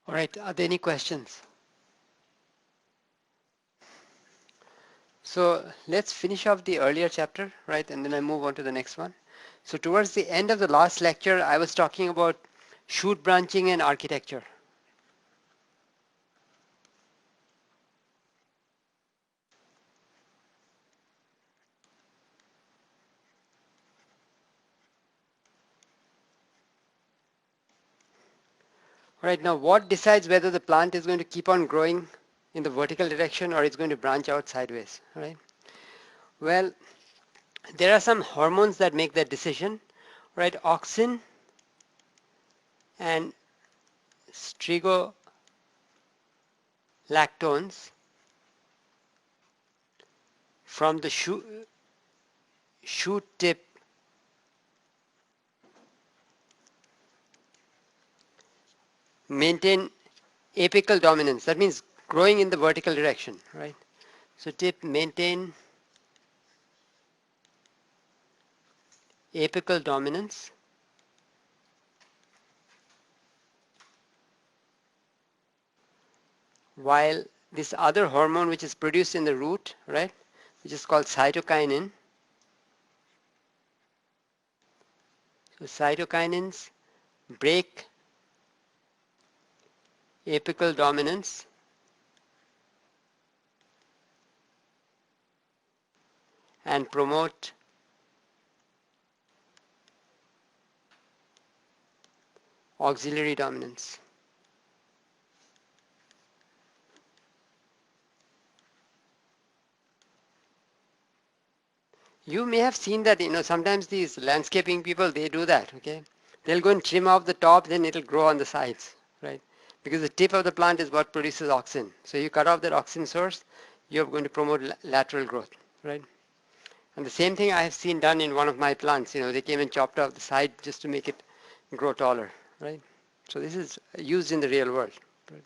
All right, are there any questions? So let's finish off the earlier chapter, right, and then I move on to the next one. So towards the end of the last lecture, I was talking about shoot branching and architecture. All right, now what decides whether the plant is going to keep on growing in the vertical direction or it's going to branch out sideways, all right? Well, there are some hormones that make that decision, right? Auxin and strigolactones from the shoot tip maintain apical dominance. That means growing in the vertical direction, right? So tip maintain apical dominance while this other hormone which is produced in the root, right, which is called cytokinin. So cytokinins break apical dominance and promote auxiliary dominance. You may have seen that, sometimes these landscaping people, they do that, okay? They'll go and trim off the top, then it'll grow on the sides, right? Because the tip of the plant is what produces auxin. So you cut off that auxin source, you're going to promote lateral growth, right? And the same thing I have seen done in one of my plants. They came and chopped off the side just to make it grow taller, right? So this is used in the real world. Right?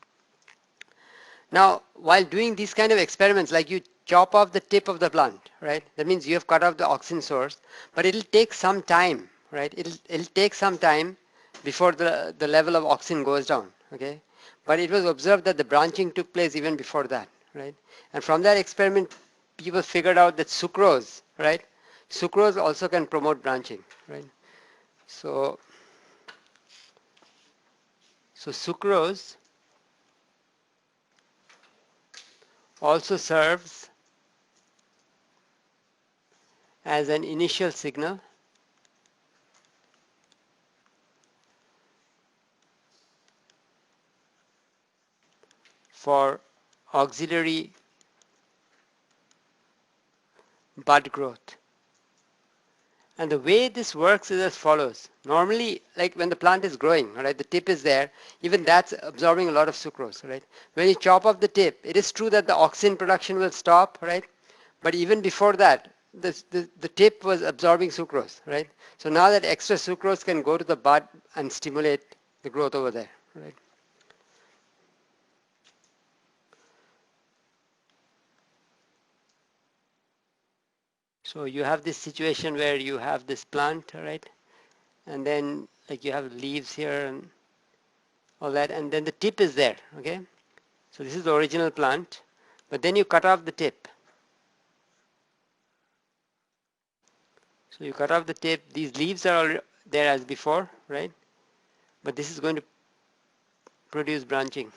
Now, while doing these kind of experiments, like you chop off the tip of the plant, right? That means you have cut off the auxin source, but it'll take some time, right? It'll take some time before the level of auxin goes down, okay? But it was observed that the branching took place even before that, right? And from that experiment, people figured out that sucrose, right? Sucrose also can promote branching, right? So, so sucrose also serves as an initial signal for auxiliary bud growth. And the way this works is as follows. Normally, like when the plant is growing, right, the tip is there, even that's absorbing a lot of sucrose, right? When you chop off the tip, it is true that the auxin production will stop, right? But even before that, the tip was absorbing sucrose, right? So now that extra sucrose can go to the bud and stimulate the growth over there, right? So you have this situation where you have this plant, right? And then like you have leaves here and all that, and then the tip is there, okay? So this is the original plant, but then you cut off the tip. So you cut off the tip, these leaves are all there as before, right? But this is going to produce branching,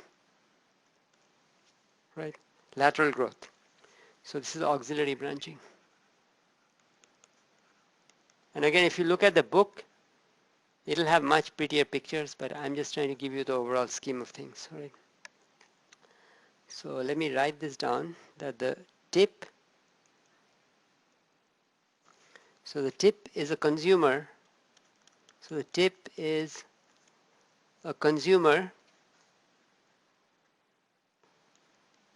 right? Lateral growth. So this is auxiliary branching. And again, if you look at the book, it'll have much prettier pictures, but I'm just trying to give you the overall scheme of things, right? So let me write this down, that the tip, so the tip is a consumer, so the tip is a consumer,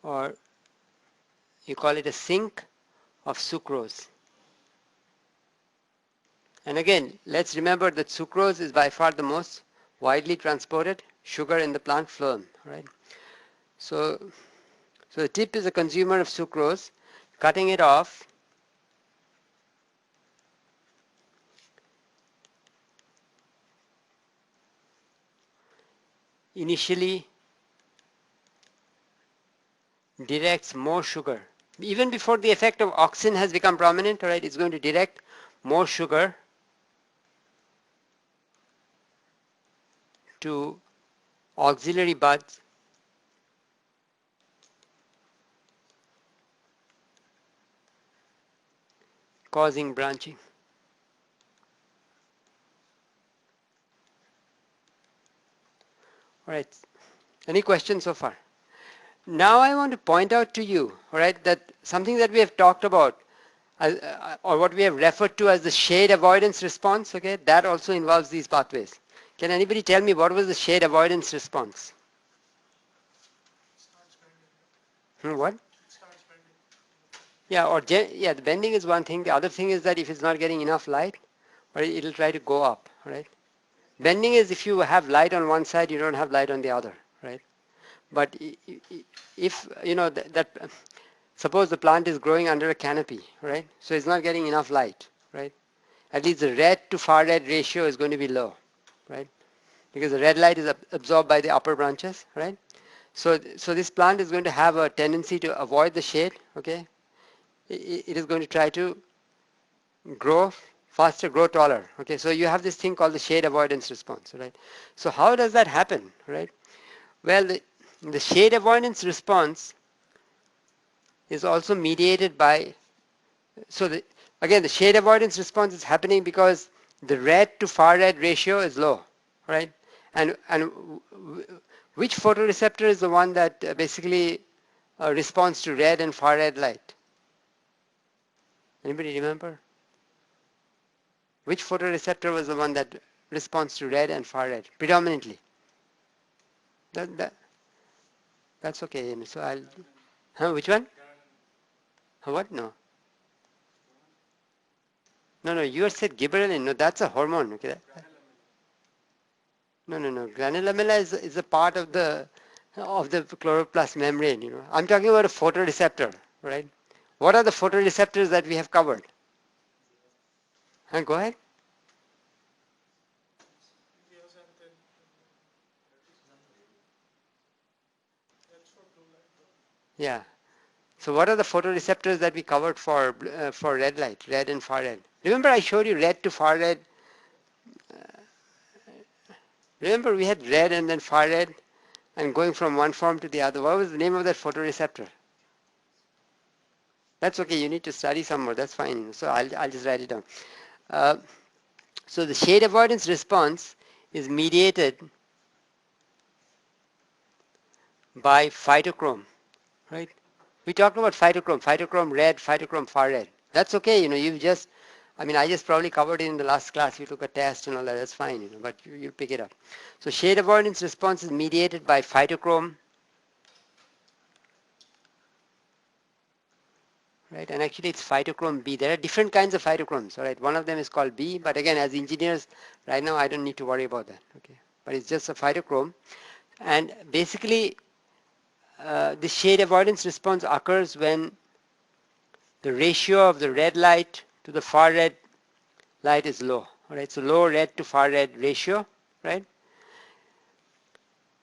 or you call it a sink of sucrose. And again, let's remember that sucrose is by far the most widely transported sugar in the plant phloem, right? So the tip is a consumer of sucrose. Cutting it off initially directs more sugar. Even before the effect of auxin has become prominent, all right, it's going to direct more sugar to auxiliary buds causing branching. All right. Any questions so far? Now I want to point out to you, all right, that something that we have talked about, or what we have referred to as the shade avoidance response, okay, that also involves these pathways. Can anybody tell me what was the shade avoidance response? What? Yeah, yeah, the bending is one thing. The other thing is that if it's not getting enough light, or it'll try to go up, right? Bending is if you have light on one side, you don't have light on the other, right? But if, you know, suppose the plant is growing under a canopy, right? So it's not getting enough light, right? At least the red to far red ratio is going to be low, right? Because the red light is absorbed by the upper branches, right? So this plant is going to have a tendency to avoid the shade, okay? It is going to try to grow faster, grow taller, okay? So you have this thing called the shade avoidance response, right? So how does that happen, right? Well, the shade avoidance response is also mediated by, so again, the shade avoidance response is happening because the red to far red ratio is low, right? And which photoreceptor is the one that basically responds to red and far red light? Anybody remember? Which photoreceptor was the one that responds to red and far red predominantly? That, that that's okay. So I'll. Huh, which one? What? No. No. You said gibberellin. No, that's a hormone. Okay. No. Granulomella is a part of the chloroplast membrane. You know. I'm talking about a photoreceptor, right? What are the photoreceptors that we have covered? Huh, go ahead. Yeah. So what are the photoreceptors that we covered for red light, red and far red? Remember I showed you red to far red. Remember we had red and then far red and going from one form to the other. What was the name of that photoreceptor? That's okay. You need to study some more. That's fine. So I'll just write it down. Uh, so the shade avoidance response is mediated by phytochrome, right? We talked about phytochrome red, phytochrome far red. That's okay. You know, you've just, I mean, I just probably covered it in the last class. You took a test and all that. That's fine. You know, but you'll pick it up. So shade avoidance response is mediated by phytochrome, right? And actually it's phytochrome B. There are different kinds of phytochromes, all right? One of them is called B, but again, as engineers, right now I don't need to worry about that, okay? But it's just a phytochrome. And basically, the shade avoidance response occurs when the ratio of the red light to the far red light is low, all right? So low red to far red ratio, right?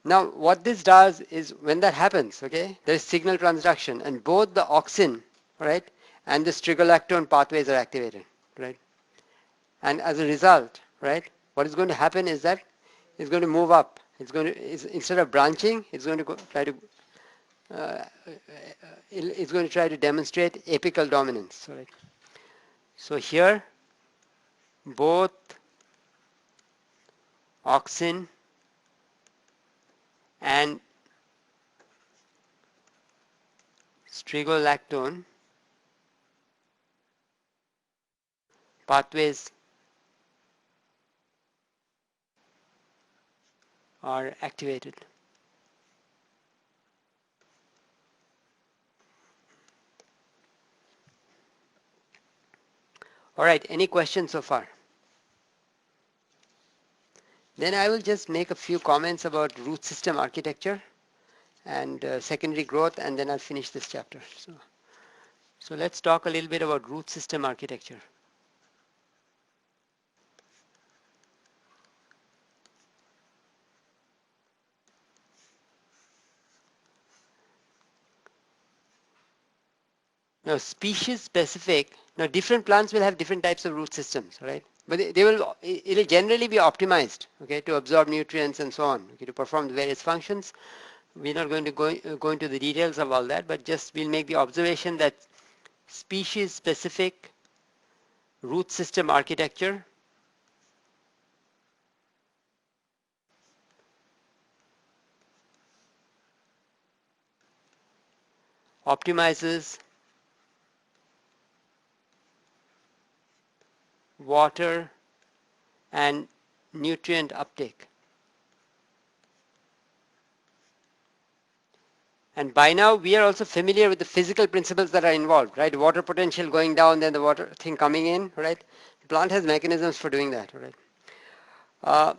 Now, what this does is when that happens, okay, there is signal transduction and both the auxin, right, and the strigolactone pathways are activated, right? And as a result, right, what is going to happen is that it's going to move up. Instead of branching, it's going to uh, it's going to try to demonstrate apical dominance, right? So here, both auxin and strigolactone pathways are activated. All right, any questions so far? Then I will just make a few comments about root system architecture and secondary growth, and then I'll finish this chapter. So let's talk a little bit about root system architecture. Now, species specific, now different plants will have different types of root systems, right? But they will, it'll generally be optimized, okay, to absorb nutrients and so on, okay, to perform the various functions. We're not going to go into the details of all that, but just we'll make the observation that species specific root system architecture optimizes water and nutrient uptake. And by now we are also familiar with the physical principles that are involved, right? Water potential going down, then the water thing coming in, right? The plant has mechanisms for doing that, right? Uh,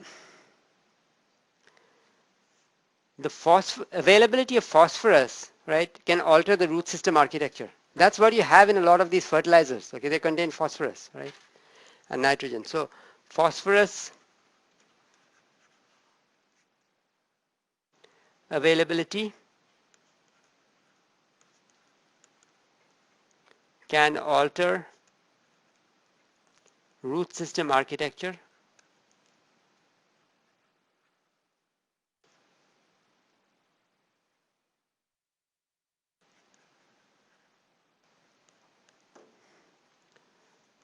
the availability of phosphorus, right, can alter the root system architecture. That's what you have in a lot of these fertilizers, okay? They contain phosphorus, right? And nitrogen. So phosphorus availability can alter root system architecture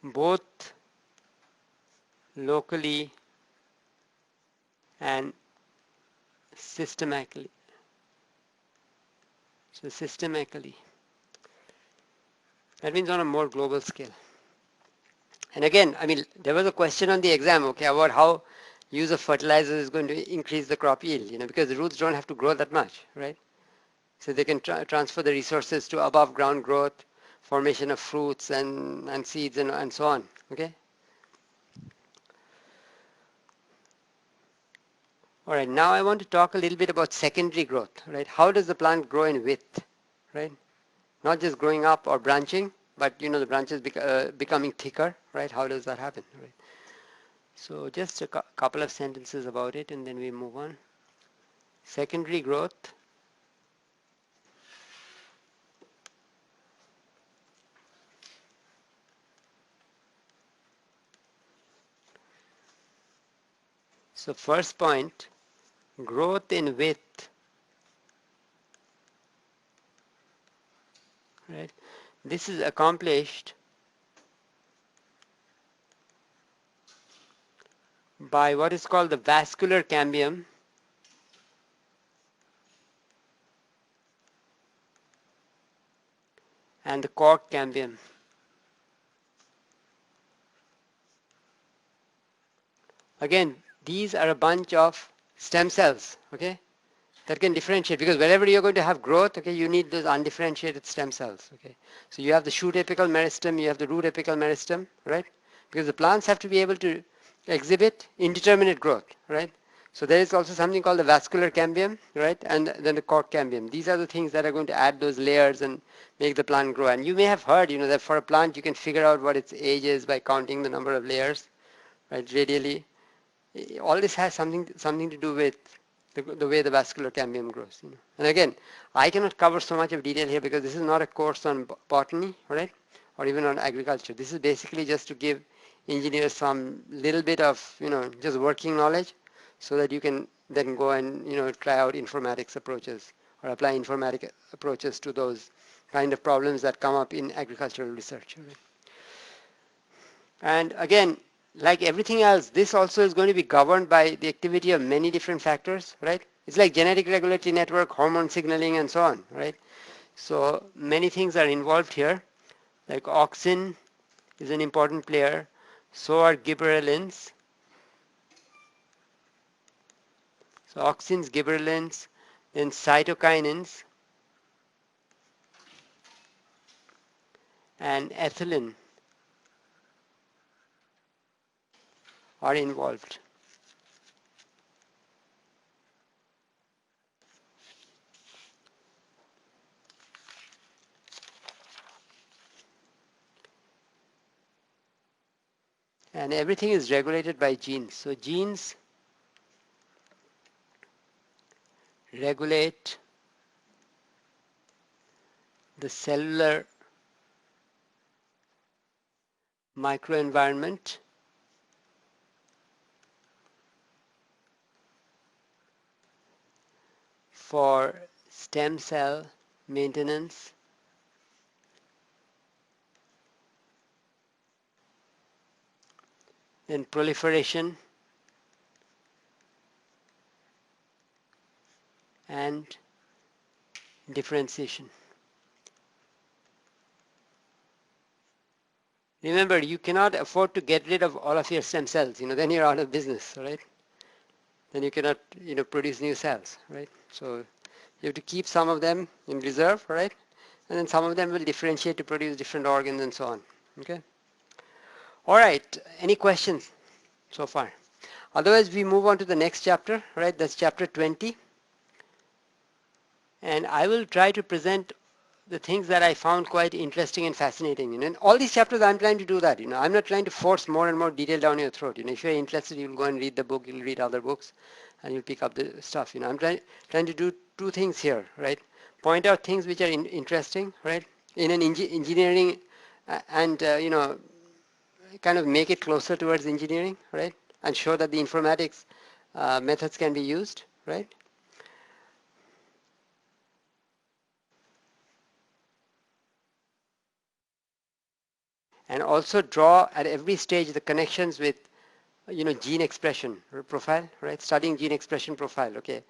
both locally and systematically. So systematically. That means on a more global scale. And again, I mean, there was a question on the exam, okay, about how use of fertilizers is going to increase the crop yield, because the roots don't have to grow that much, right? So they can transfer the resources to above ground growth, formation of fruits and seeds and so on, okay? All right, now I want to talk a little bit about secondary growth, right? How does the plant grow in width, right? Not just growing up or branching, but the branches becoming thicker, right? How does that happen, right? So just a couple of sentences about it and then we move on. Secondary growth. So first point, growth in width, right? This is accomplished by what is called the vascular cambium and the cork cambium. Again, these are a bunch of stem cells, okay, that can differentiate, because wherever you're going to have growth, okay, you need those undifferentiated stem cells, okay. So you have the shoot apical meristem, you have the root apical meristem, right? Because the plants have to be able to exhibit indeterminate growth, right? So there is also something called the vascular cambium, right? And then the cork cambium. These are the things that are going to add those layers and make the plant grow. And you may have heard, that for a plant you can figure out what its age is by counting the number of layers, right, radially. All this has something to do with the way the vascular cambium grows. And again, I cannot cover so much of detail here because this is not a course on botany, right, or even on agriculture. This is basically just to give engineers some little bit of just working knowledge, so that you can then go and try out informatics approaches or apply informatic approaches to those kind of problems that come up in agricultural research. Right? And again, like everything else, this also is going to be governed by the activity of many different factors, right? It's like genetic regulatory network, hormone signaling, and so on, right? So many things are involved here, like auxin is an important player, so are gibberellins. So auxins, gibberellins, then cytokinins, and ethylene are involved. And everything is regulated by genes. So genes regulate the cellular microenvironment for stem cell maintenance then proliferation and differentiation. Remember, you cannot afford to get rid of all of your stem cells, then you're out of business, right? Then you cannot, produce new cells, right? So you have to keep some of them in reserve, right? And then some of them will differentiate to produce different organs and so on, okay? All right, any questions so far? Otherwise, we move on to the next chapter, right? That's chapter 20. And I will try to present the things that I found quite interesting and fascinating. In all these chapters, I'm trying to do that. I'm not trying to force more and more detail down your throat. If you're interested, you'll go and read the book, you'll read other books, and you'll pick up the stuff. I'm trying to do two things here, right? Point out things which are interesting, right? In an engineering, and kind of make it closer towards engineering, right? And show that the informatics methods can be used, right? And also draw at every stage the connections with gene expression profile, right? Studying gene expression profile, okay?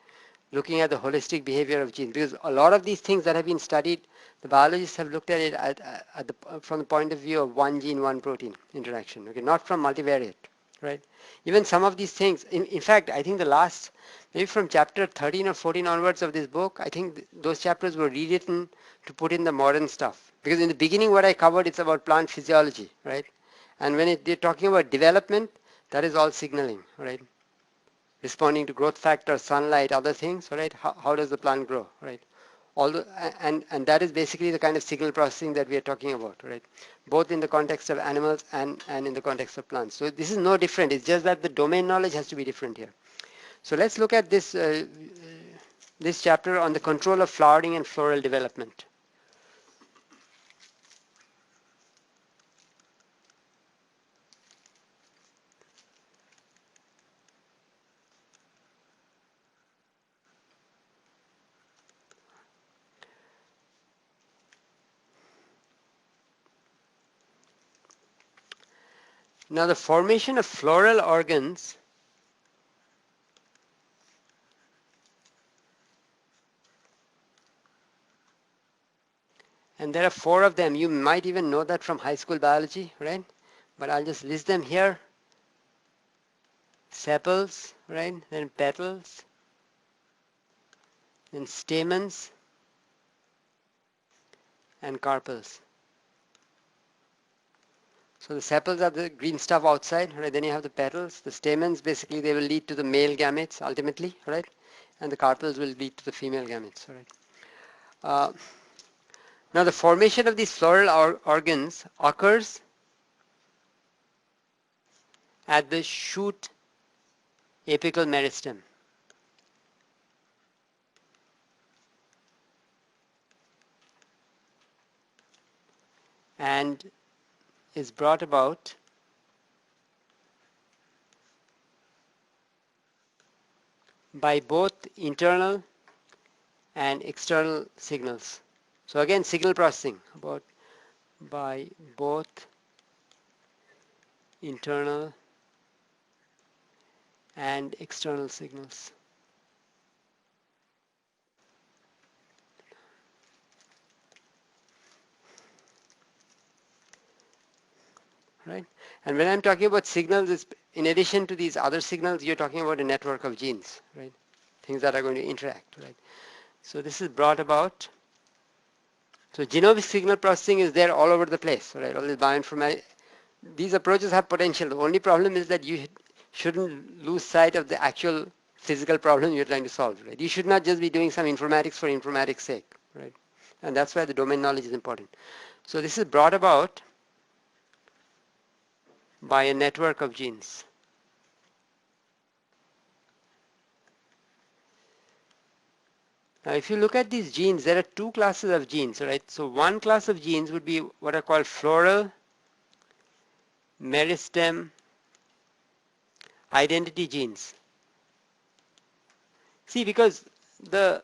Looking at the holistic behavior of genes, because a lot of these things that have been studied, the biologists have looked at it from the point of view of one gene, one protein interaction, okay? Not from multivariate, right? Even some of these things, in fact, I think the last, maybe from chapter 13 or 14 onwards of this book, I think those chapters were rewritten to put in the modern stuff. Because in the beginning, what I covered, it's about plant physiology, right? And when they're talking about development, that is all signaling, right? Responding to growth factor, sunlight, other things, right? How does the plant grow, right? And that is basically the kind of signal processing that we are talking about, right? Both in the context of animals and in the context of plants. So this is no different. It's just that the domain knowledge has to be different here. So let's look at this chapter on the control of flowering and floral development. Now the formation of floral organs and there are 4 of them. You might even know that from high school biology, right? But I'll just list them here. Sepals, right? Then petals, then stamens, and carpels. So the sepals are the green stuff outside, right? Then you have the petals. The stamens, basically, they will lead to the male gametes ultimately, right? And the carpels will lead to the female gametes, right? Uh, Now the formation of these floral organs occurs at the shoot apical meristem. And is brought about by both internal and external signals. So again, signal processing by both internal and external signals. Right? And when I'm talking about signals, it's in addition to these other signals, you're talking about a network of genes, right? Things that are going to interact, right? So this is brought about. So genomic signal processing is there all over the place, right? All this bioinformatics. These approaches have potential. The only problem is that you shouldn't lose sight of the actual physical problem you're trying to solve, right? You should not just be doing some informatics for informatics sake, right? And that's why the domain knowledge is important. So this is brought about by a network of genes. Now, if you look at these genes, there are 2 classes of genes, right? So one class of genes would be what are called floral meristem identity genes. See, because the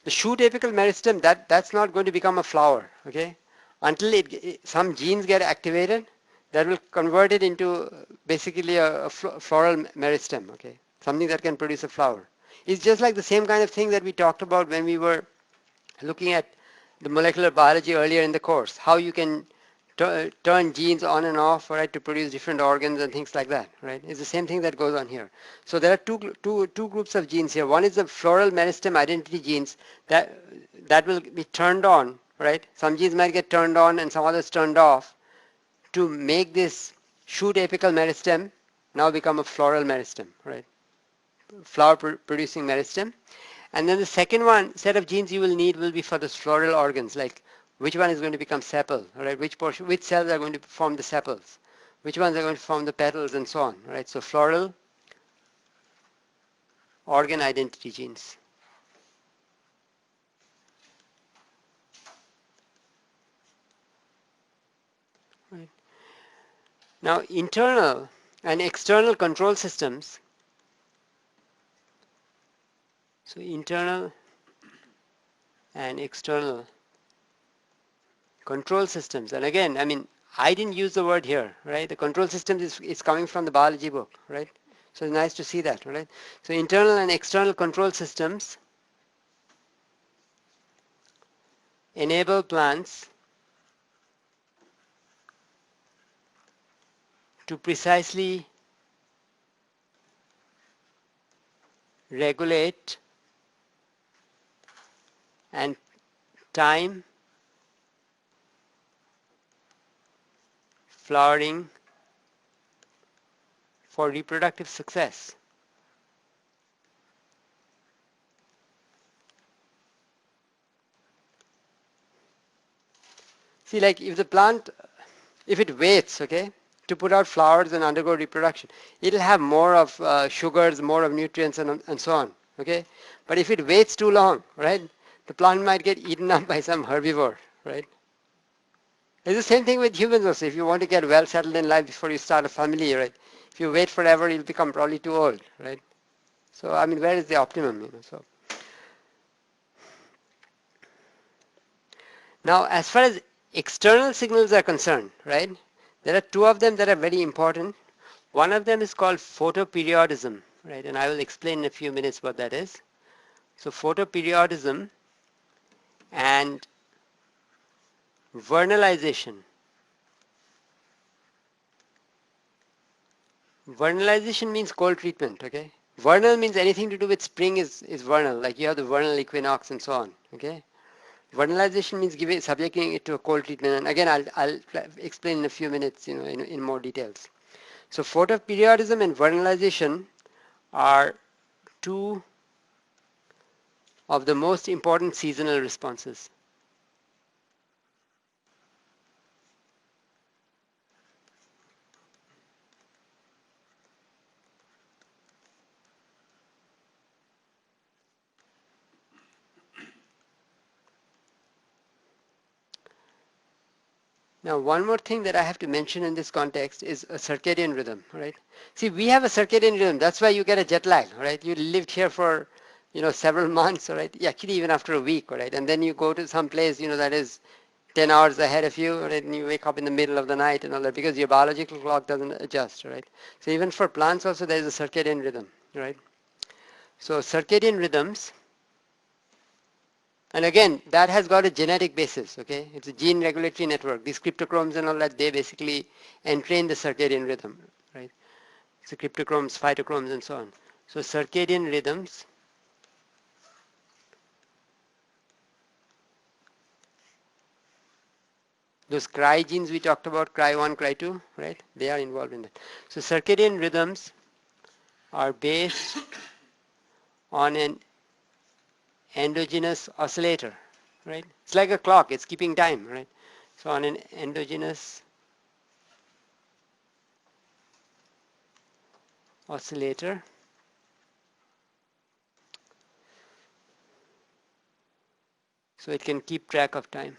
the shoot apical meristem, that's not going to become a flower, okay? Until some genes get activated, that will convert it into basically a floral meristem, okay? Something that can produce a flower. It's just like the same kind of thing that we talked about when we were looking at the molecular biology earlier in the course, how you can turn genes on and off, right, to produce different organs and things like that, right? It's the same thing that goes on here. So there are two groups of genes here. One is the floral meristem identity genes that will be turned on, right? Some genes might get turned on and some others turned off to make this shoot apical meristem now become a floral meristem, right? Flower producing meristem. And then the second one set of genes you will need will be for the floral organs, like which one is going to become sepal, right? Which cells are going to form the sepals, which ones are going to form the petals, and so on, right? So floral organ identity genes. Right. Now, internal and external control systems. So internal and external control systems. And again, I mean, I didn't use the word here, right? The control systems is coming from the biology book, right? So it's nice to see that, right? So internal and external control systems enable plants to precisely regulate and time flowering for reproductive success. See, like if the plant, if it waits, okay, to put out flowers and undergo reproduction, it'll have more of sugars, more of nutrients, and so on, okay? But if it waits too long, right, the plant might get eaten up by some herbivore, right? It's the same thing with humans also. If you want to get well settled in life before you start a family, right, if you wait forever, you'll become probably too old, right? So, I mean, where is the optimum, you know? So, now, as far as external signals are concerned, right, there are two of them that are very important. One of them is called photoperiodism, right, and I will explain in a few minutes what that is. So, photoperiodism and vernalization. Vernalization means cold treatment, okay? Vernal means anything to do with spring is vernal, like you have the vernal equinox and so on, okay? Vernalization means subjecting it to a cold treatment, and again, I'll explain in a few minutes, you know, in more details. So photoperiodism and vernalization are two of the most important seasonal responses. Now, one more thing that I have to mention in this context is a circadian rhythm, right? See, we have a circadian rhythm. That's why you get a jet lag, right? You lived here for, you know, several months, right? Actually, even after a week, right? And then you go to some place, you know, that is 10 hours ahead of you, right? And you wake up in the middle of the night and all that because your biological clock doesn't adjust, right? So even for plants also, there is a circadian rhythm, right? So circadian rhythms, and again, that has got a genetic basis, okay? It's a gene regulatory network. These cryptochromes and all that, they basically entrain the circadian rhythm, right? So cryptochromes, phytochromes, and so on. So circadian rhythms those cry genes we talked about, cry1, cry2, right? They are involved in that. So circadian rhythms are based on an endogenous oscillator, right? It's like a clock, it's keeping time, right? So on an endogenous oscillator, so it can keep track of time.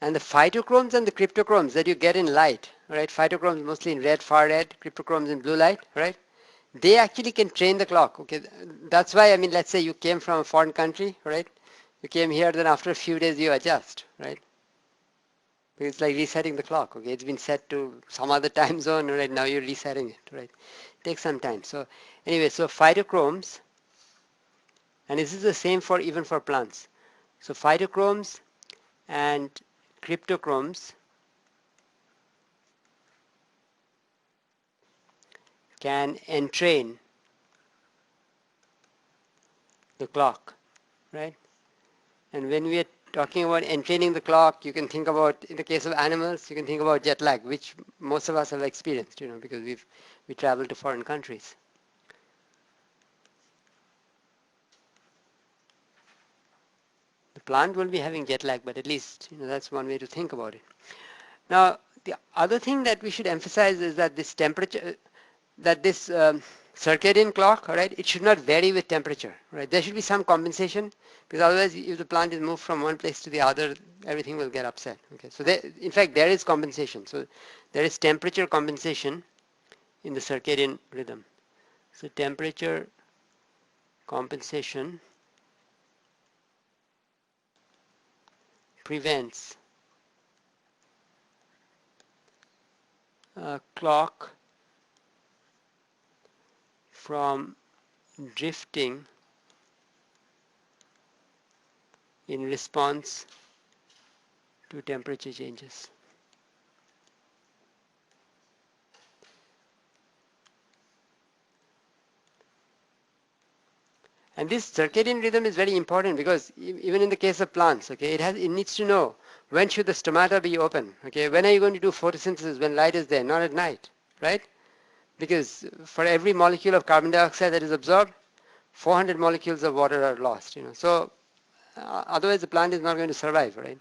And the phytochromes and the cryptochromes that you get in light, right? Phytochromes mostly in red, far red, cryptochromes in blue light, right? They actually can train the clock. Okay, that's why, I mean, let's say you came from a foreign country, right? You came here, then after a few days you adjust, right? Because it's like resetting the clock. Okay, it's been set to some other time zone, right? Now you're resetting it, right? It takes some time. So anyway, so phytochromes, and this is the same for even for plants. So phytochromes and cryptochromes can entrain the clock, right? And when we are talking about entraining the clock, you can think about, in the case of animals, you can think about jet lag, which most of us have experienced, because we travel to foreign countries. The plant will be having jet lag, but at least, that's one way to think about it. Now, the other thing that we should emphasize is that this temperature, that this circadian clock, all right, it should not vary with temperature, right? There should be some compensation, because otherwise, if the plant is moved from one place to the other, everything will get upset. Okay, so in fact, there is compensation. So there is temperature compensation in the circadian rhythm. So temperature compensation prevents clock from drifting in response to temperature changes. And this circadian rhythm is very important, because even in the case of plants, okay, it needs to know when should the stomata be open, okay, when are you going to do photosynthesis when light is there, not at night, right? Because for every molecule of carbon dioxide that is absorbed, 400 molecules of water are lost, So otherwise the plant is not going to survive, right?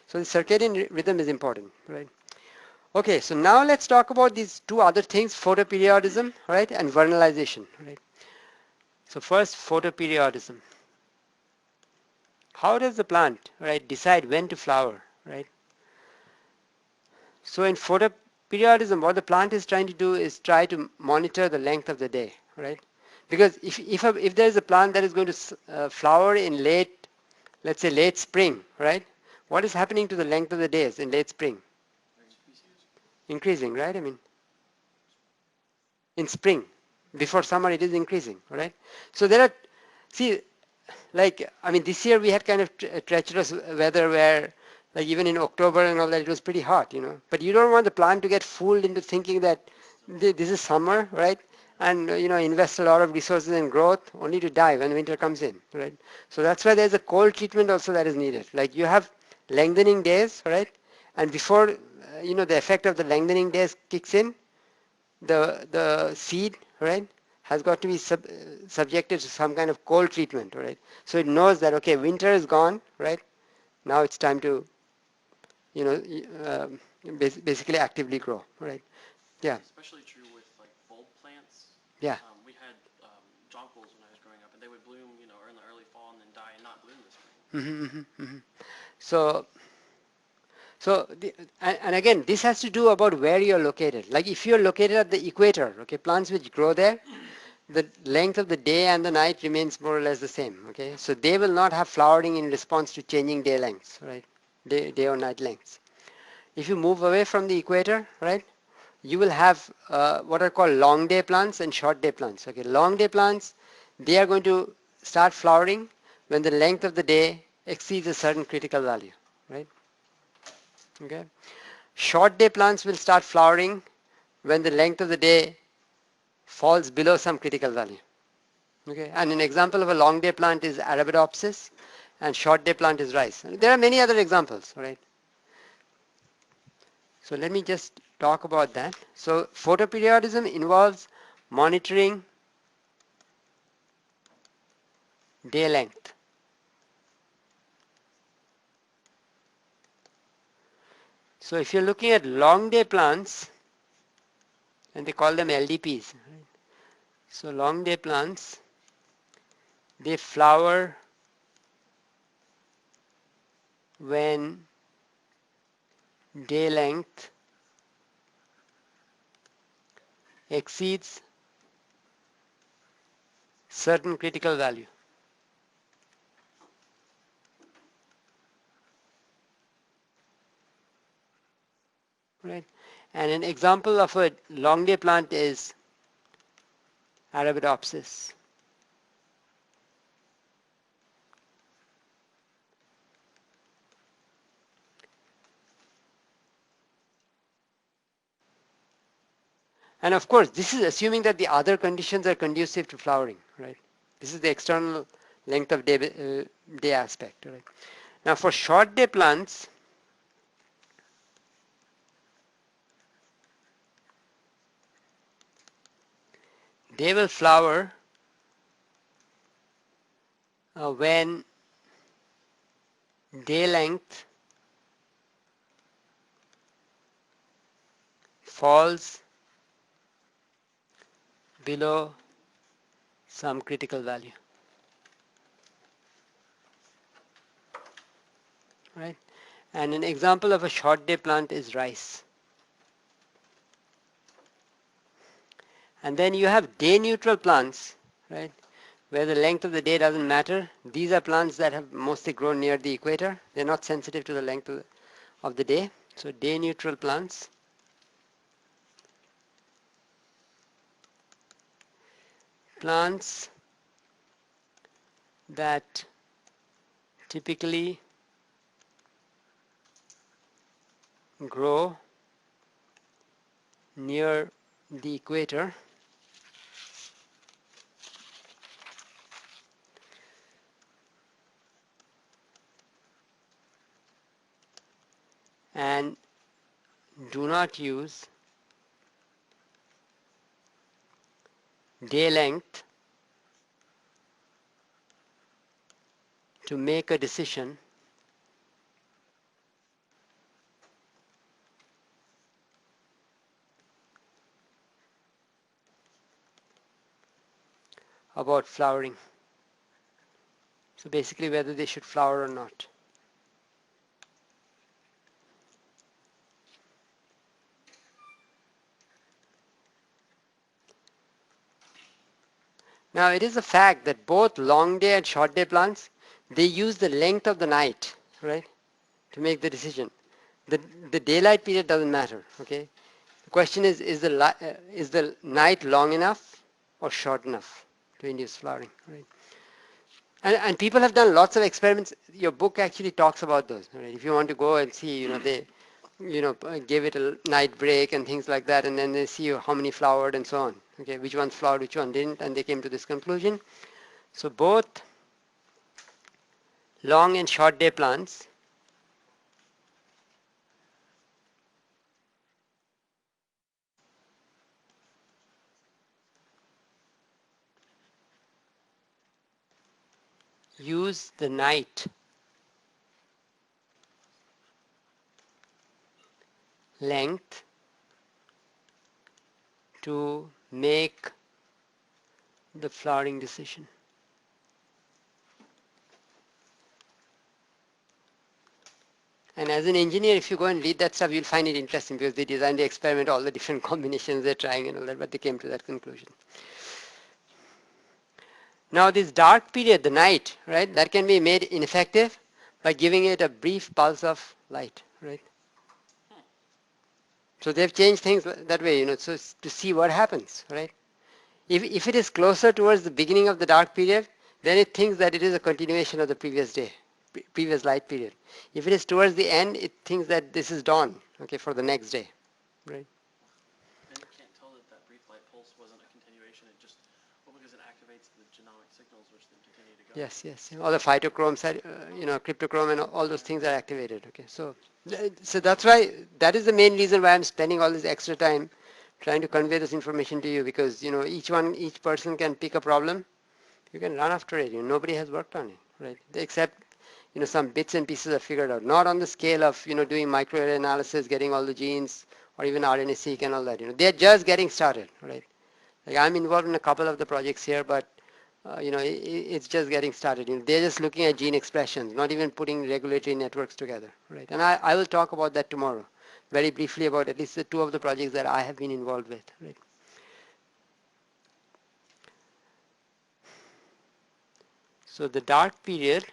So the circadian rhythm is important, right? Okay, so now let's talk about these two other things, photoperiodism, right, and vernalization, right? So first, photoperiodism. How does the plant, right, decide when to flower, right? So in photoperiodism, what the plant is trying to do is try to monitor the length of the day, right? Because if there is a plant that is going to flower in late, let's say late spring, right? What is happening to the length of the days in late spring? Increasing, right? I mean, in spring, before summer, it is increasing, right? So there are, see, like, I mean, this year we had kind of treacherous weather where, like, even in October and all that, it was pretty hot, But you don't want the plant to get fooled into thinking that this is summer, right? And, invest a lot of resources in growth only to die when winter comes in, right? So that's why there's a cold treatment also that is needed. Like, you have lengthening days, right? And before, the effect of the lengthening days kicks in, the seed, right, has got to be subjected to some kind of cold treatment, right? So it knows that, okay, winter is gone, right? Now it's time to, you know, basically actively grow, right? Yeah. Especially true with like bulb plants. Yeah. We had jonquils when I was growing up, and they would bloom, in the early fall and then die and not bloom in the spring. So, and again, this has to do about where you're located. Like if you're located at the equator, okay, plants which grow there, the length of the day and the night remains more or less the same. Okay, so they will not have flowering in response to changing day lengths, right? Day or night lengths. If you move away from the equator, right, you will have what are called long day plants and short day plants. Okay, long day plants, they are going to start flowering when the length of the day exceeds a certain critical value, right? Okay, short day plants will start flowering when the length of the day falls below some critical value. Okay, and an example of a long day plant is Arabidopsis, and short day plant is rice. There are many other examples, right? So let me just talk about that. So photoperiodism involves monitoring day length. So if you're looking at long day plants, and they call them LDPs, right? So long day plants, they flower when day length exceeds certain critical value. Right? And an example of a long day plant is Arabidopsis. And of course, this is assuming that the other conditions are conducive to flowering, right? This is the external length of day aspect, right? Now for short day plants, they will flower when day length falls below some critical value, right? And an example of a short day plant is rice. And then you have day neutral plants, right, where the length of the day doesn't matter. These are plants that have mostly grown near the equator. They're not sensitive to the length of the day. So day neutral plants. Plants that typically grow near the equator and do not use day length to make a decision about flowering. So basically whether they should flower or not. Now it is a fact that both long day and short day plants, they use the length of the night, right, to make the decision. The daylight period doesn't matter, okay? The question is the night long enough or short enough to induce flowering, right? And people have done lots of experiments. Your book actually talks about those, right? If you want to go and see, they give it a night break and things like that, and then they see how many flowered and so on. Okay, which ones flowered, which one didn't, and they came to this conclusion. So both long and short day plants use the night length to make the flowering decision. And as an engineer, if you go and read that stuff, you'll find it interesting because they designed the experiment, all the different combinations they're trying and all that, but they came to that conclusion. Now this dark period, the night, right, that can be made ineffective by giving it a brief pulse of light, right? So they've changed things that way, so to see what happens, right? If it is closer towards the beginning of the dark period, then it thinks that it is a continuation of the previous day, previous light period. If it is towards the end, it thinks that this is dawn, okay, for the next day, right? And it can't tell that that brief light pulse wasn't a continuation. It just, well, because it activates the genomic signals which then continue to go. Yes, yes. All the phytochrome, cryptochrome, and all those things are activated. Okay, so that's why that is the main reason why I'm spending all this extra time trying to convey this information to you, because each person can pick a problem, you can run after it. Nobody has worked on it, right? Except some bits and pieces are figured out, not on the scale of doing microarray analysis, getting all the genes, or even RNA-seq and all that. They're just getting started, right? Like I'm involved in a couple of the projects here, but it's just getting started. They're just looking at gene expressions, not even putting regulatory networks together, right? And I will talk about that tomorrow. very briefly about at least the two of the projects that I have been involved with. Right? So the dark period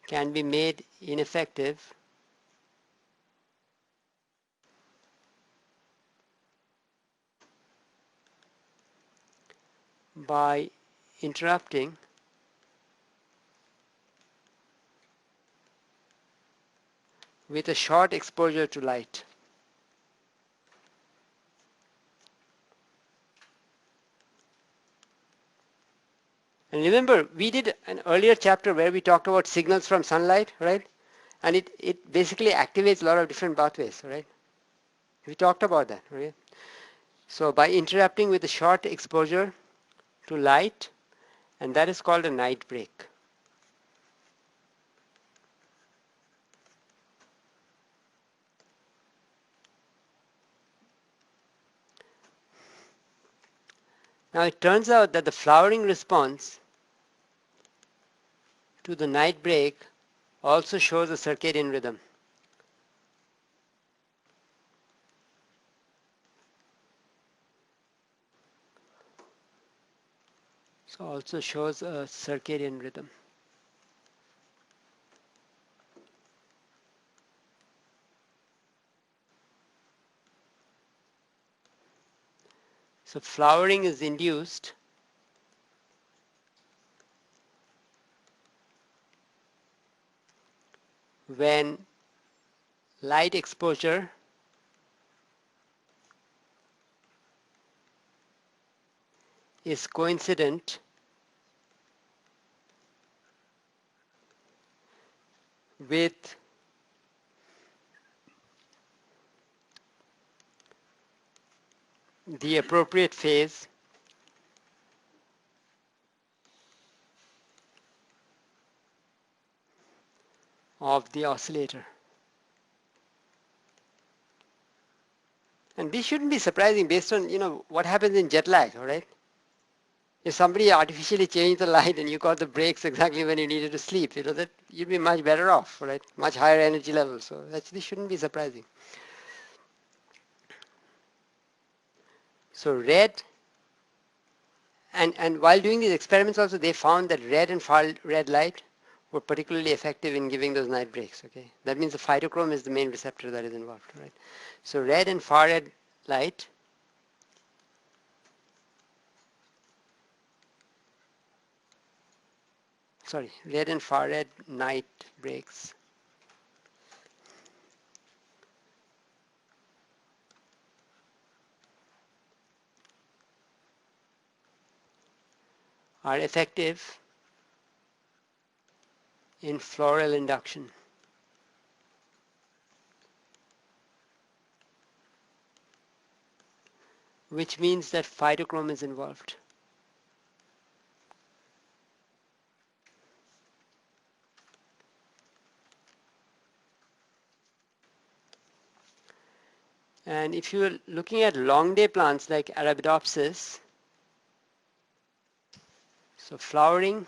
can be made ineffective by interrupting with a short exposure to light. And remember, we did an earlier chapter where we talked about signals from sunlight, right? And it basically activates a lot of different pathways, right? We talked about that, right? So by interrupting with a short exposure to light, and that is called a night break. Now it turns out that the flowering response to the night break also shows a circadian rhythm. So also shows a circadian rhythm. So flowering is induced when light exposure is coincident with the appropriate phase of the oscillator. And this shouldn't be surprising based on, what happens in jet lag, all right? If somebody artificially changed the light and you got the breaks exactly when you needed to sleep, that you'd be much better off, right? Much higher energy levels. So actually shouldn't be surprising. So red, and while doing these experiments also, they found that red and far red light were particularly effective in giving those night breaks. Okay, that means the phytochrome is the main receptor that is involved, right? So red and far red light red and far red night breaks are effective in floral induction, which means that phytochrome is involved. And if you're looking at long day plants like Arabidopsis, so flowering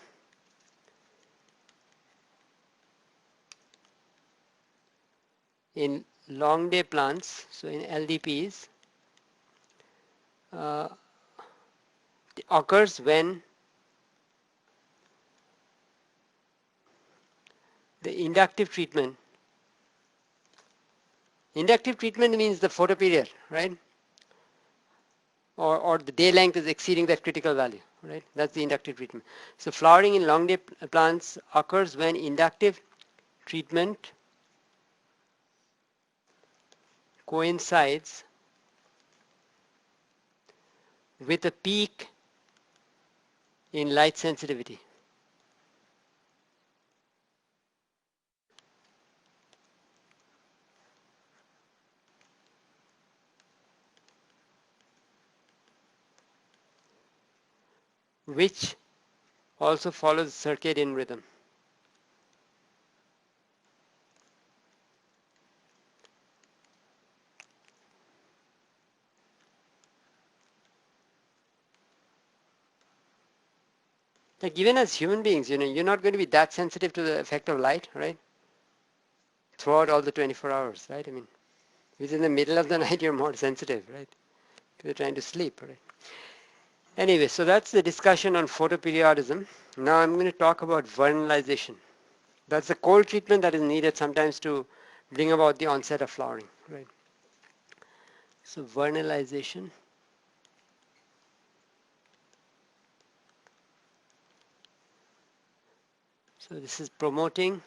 in long day plants, so in LDPs, uh, occurs when the inductive treatment means the photoperiod, right? Or the day length is exceeding that critical value, right? That's the inductive treatment. So flowering in long day plants occurs when inductive treatment coincides with a peak in light sensitivity. Which also follows circadian rhythm. Like even as human beings, you're not going to be that sensitive to the effect of light, right? Throughout all the 24 hours, right? I mean, if it's in the middle of the night, you're more sensitive, right? You're trying to sleep, right? Anyway, so that's the discussion on photoperiodism. Now I'm going to talk about vernalization. That's the cold treatment that is needed sometimes to bring about the onset of flowering, right? So vernalization. So this is promoting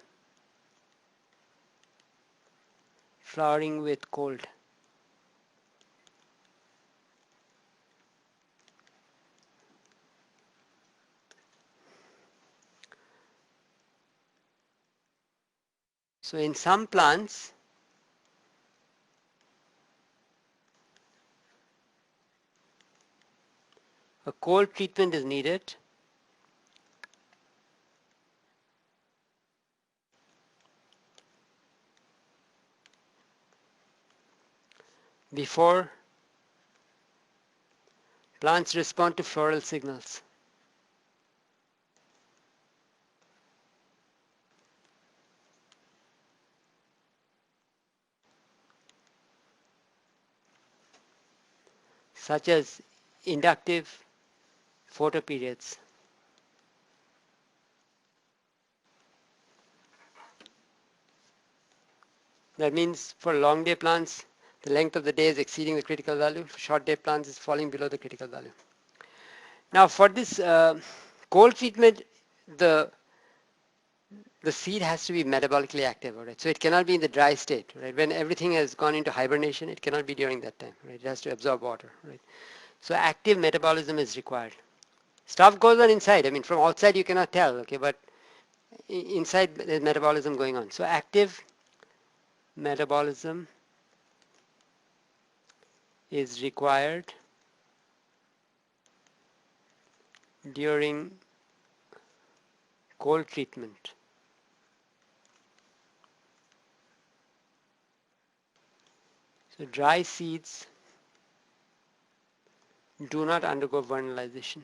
flowering with cold. So in some plants, a cold treatment is needed before plants respond to floral signals. Such as inductive photoperiods. That means for long day plants, the length of the day is exceeding the critical value. For short day plants, it's falling below the critical value. Now for this cold treatment, the the seed has to be metabolically active, all right? So it cannot be in the dry state, right? When everything has gone into hibernation, it cannot be during that time, right? It has to absorb water, right? So active metabolism is required. Stuff goes on inside. I mean, from outside you cannot tell, okay, but inside there's metabolism going on. So active metabolism is required during cold treatment. So dry seeds do not undergo vernalization.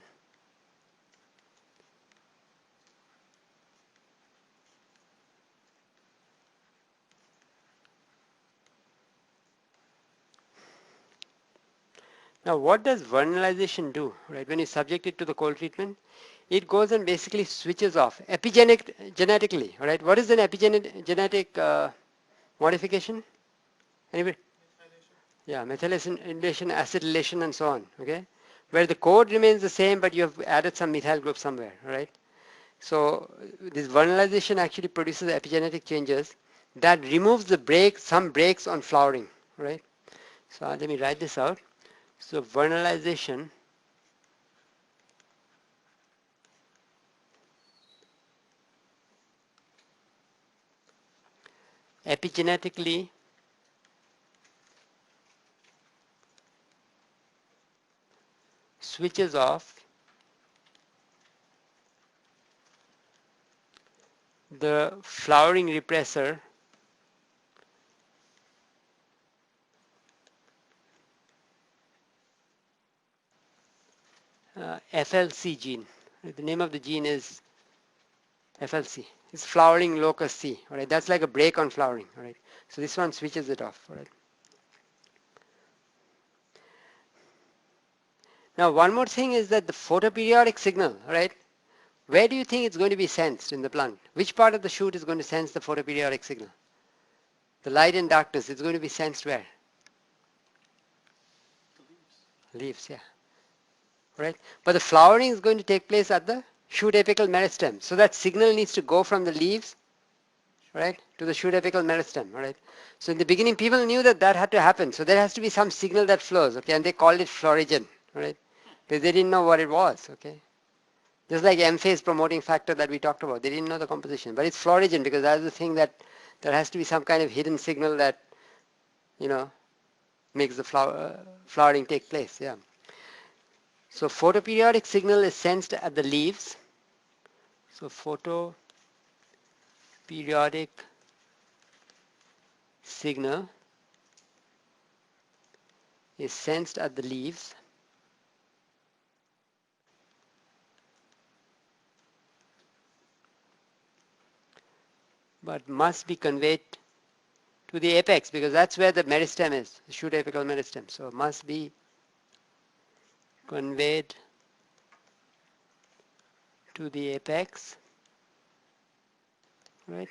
Now what does vernalization do, right? When you subject it to the cold treatment, it goes and basically switches off genetically, all right? What is an epigenetic modification? Anybody? Yeah, methylation, acetylation, and so on, okay? Where the code remains the same, but you have added some methyl group somewhere, right? So this vernalization actually produces epigenetic changes that removes the some breaks on flowering, right? So let me write this out. So vernalization epigenetically switches off the flowering repressor FLC gene. The name of the gene is FLC. It's flowering locus C. All right, that's like a break on flowering. All right, so this one switches it off. All right. Now, one more thing is that the photoperiodic signal. All right, where do you think it's going to be sensed in the plant? Which part of the shoot is going to sense the photoperiodic signal? The light and darkness. It's going to be sensed where? The leaves. Leaves. Yeah. Right. But the flowering is going to take place at the shoot apical meristem. So that signal needs to go from the leaves, right, to the shoot apical meristem, all right? So in the beginning, people knew that that had to happen. So there has to be some signal that flows, okay? And they called it florigen, right? Because they didn't know what it was, okay? Just like M-phase promoting factor that we talked about. They didn't know the composition. But it's florigen because that's the thing that there has to be some kind of hidden signal that, you know, makes the flowering take place, yeah. So photoperiodic signal is sensed at the leaves. So photoperiodic signal is sensed at the leaves but must be conveyed to the apex because that's where the meristem is, the shoot apical meristem. So must be conveyed to the apex, right?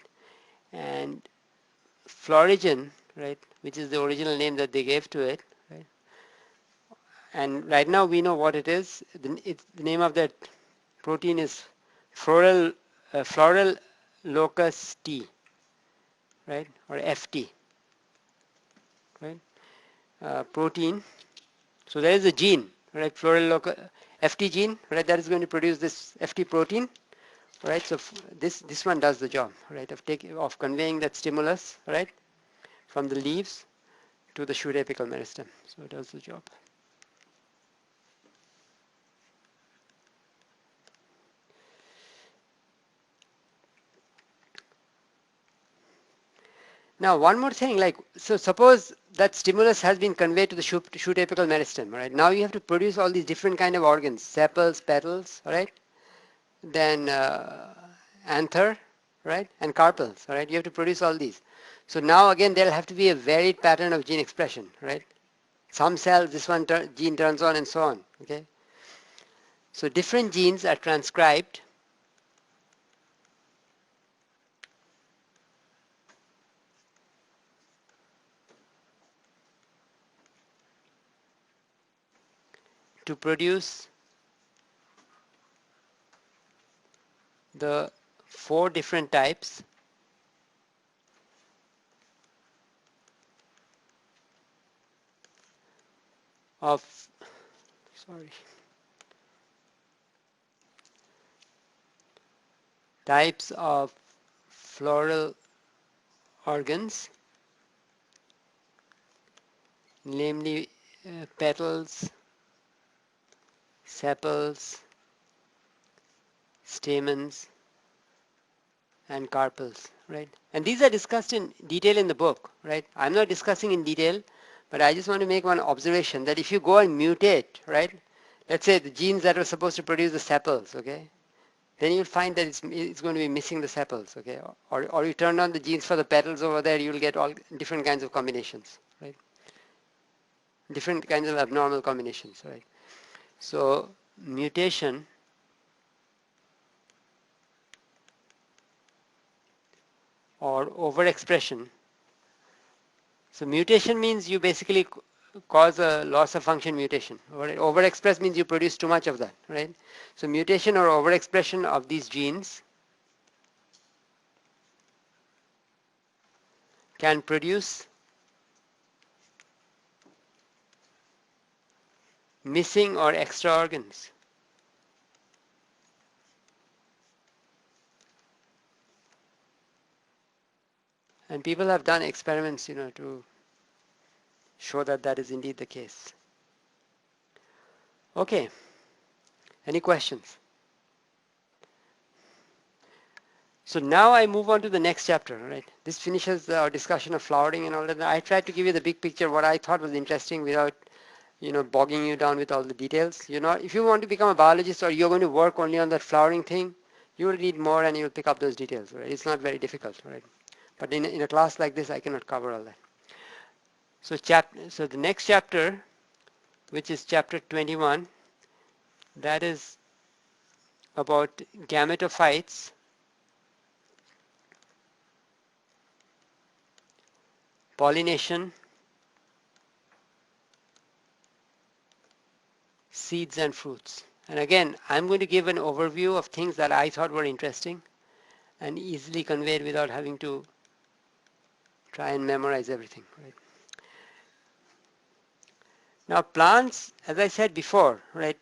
And florigen, right, which is the original name that they gave to it, right? And right now we know what it is. The name of that protein is floral locus T, right, or FT, right? Protein. So there is a gene, right, floral locus FT gene, right, that is going to produce this FT protein, right? So this one does the job, right, of conveying that stimulus, right, from the leaves to the shoot apical meristem. So it does the job. Now, one more thing, like, so suppose that stimulus has been conveyed to the shoot apical meristem, right? Now you have to produce all these different kind of organs, sepals, petals, right? Then anther, right? And carpels, right? You have to produce all these. So now again, there'll have to be a varied pattern of gene expression, right? Some cells, this one gene turns on and so on, okay? So different genes are transcribed to produce the 4 different types of, sorry, types of floral organs, namely petals, sepals, stamens, and carpels, right? And these are discussed in detail in the book, right? I'm not discussing in detail, but I just want to make one observation that if you go and mutate, right? Let's say the genes that were supposed to produce the sepals, okay? Then you'll find that it's going to be missing the sepals, okay? Or you turn on the genes for the petals over there, you'll get all different kinds of combinations, right? Different kinds of abnormal combinations, right? So mutation or overexpression. So mutation means you basically cause a loss of function mutation. Overexpress means you produce too much of that, right? So mutation or overexpression of these genes can produce missing or extra organs. And people have done experiments, to show that that is indeed the case. Okay, any questions? So now I move on to the next chapter, right? This finishes our discussion of flowering and all that. I tried to give you the big picture, what I thought was interesting without, bogging you down with all the details. If you want to become a biologist or you're going to work only on that flowering thing, you will read more and you'll pick up those details, right? It's not very difficult, right? But in a class like this, I cannot cover all that. So the next chapter, which is chapter 21, that is about gametophytes, pollination, seeds and fruits. And again, I'm going to give an overview of things that I thought were interesting and easily conveyed without having to try and memorize everything, right? Now plants, as I said before, right,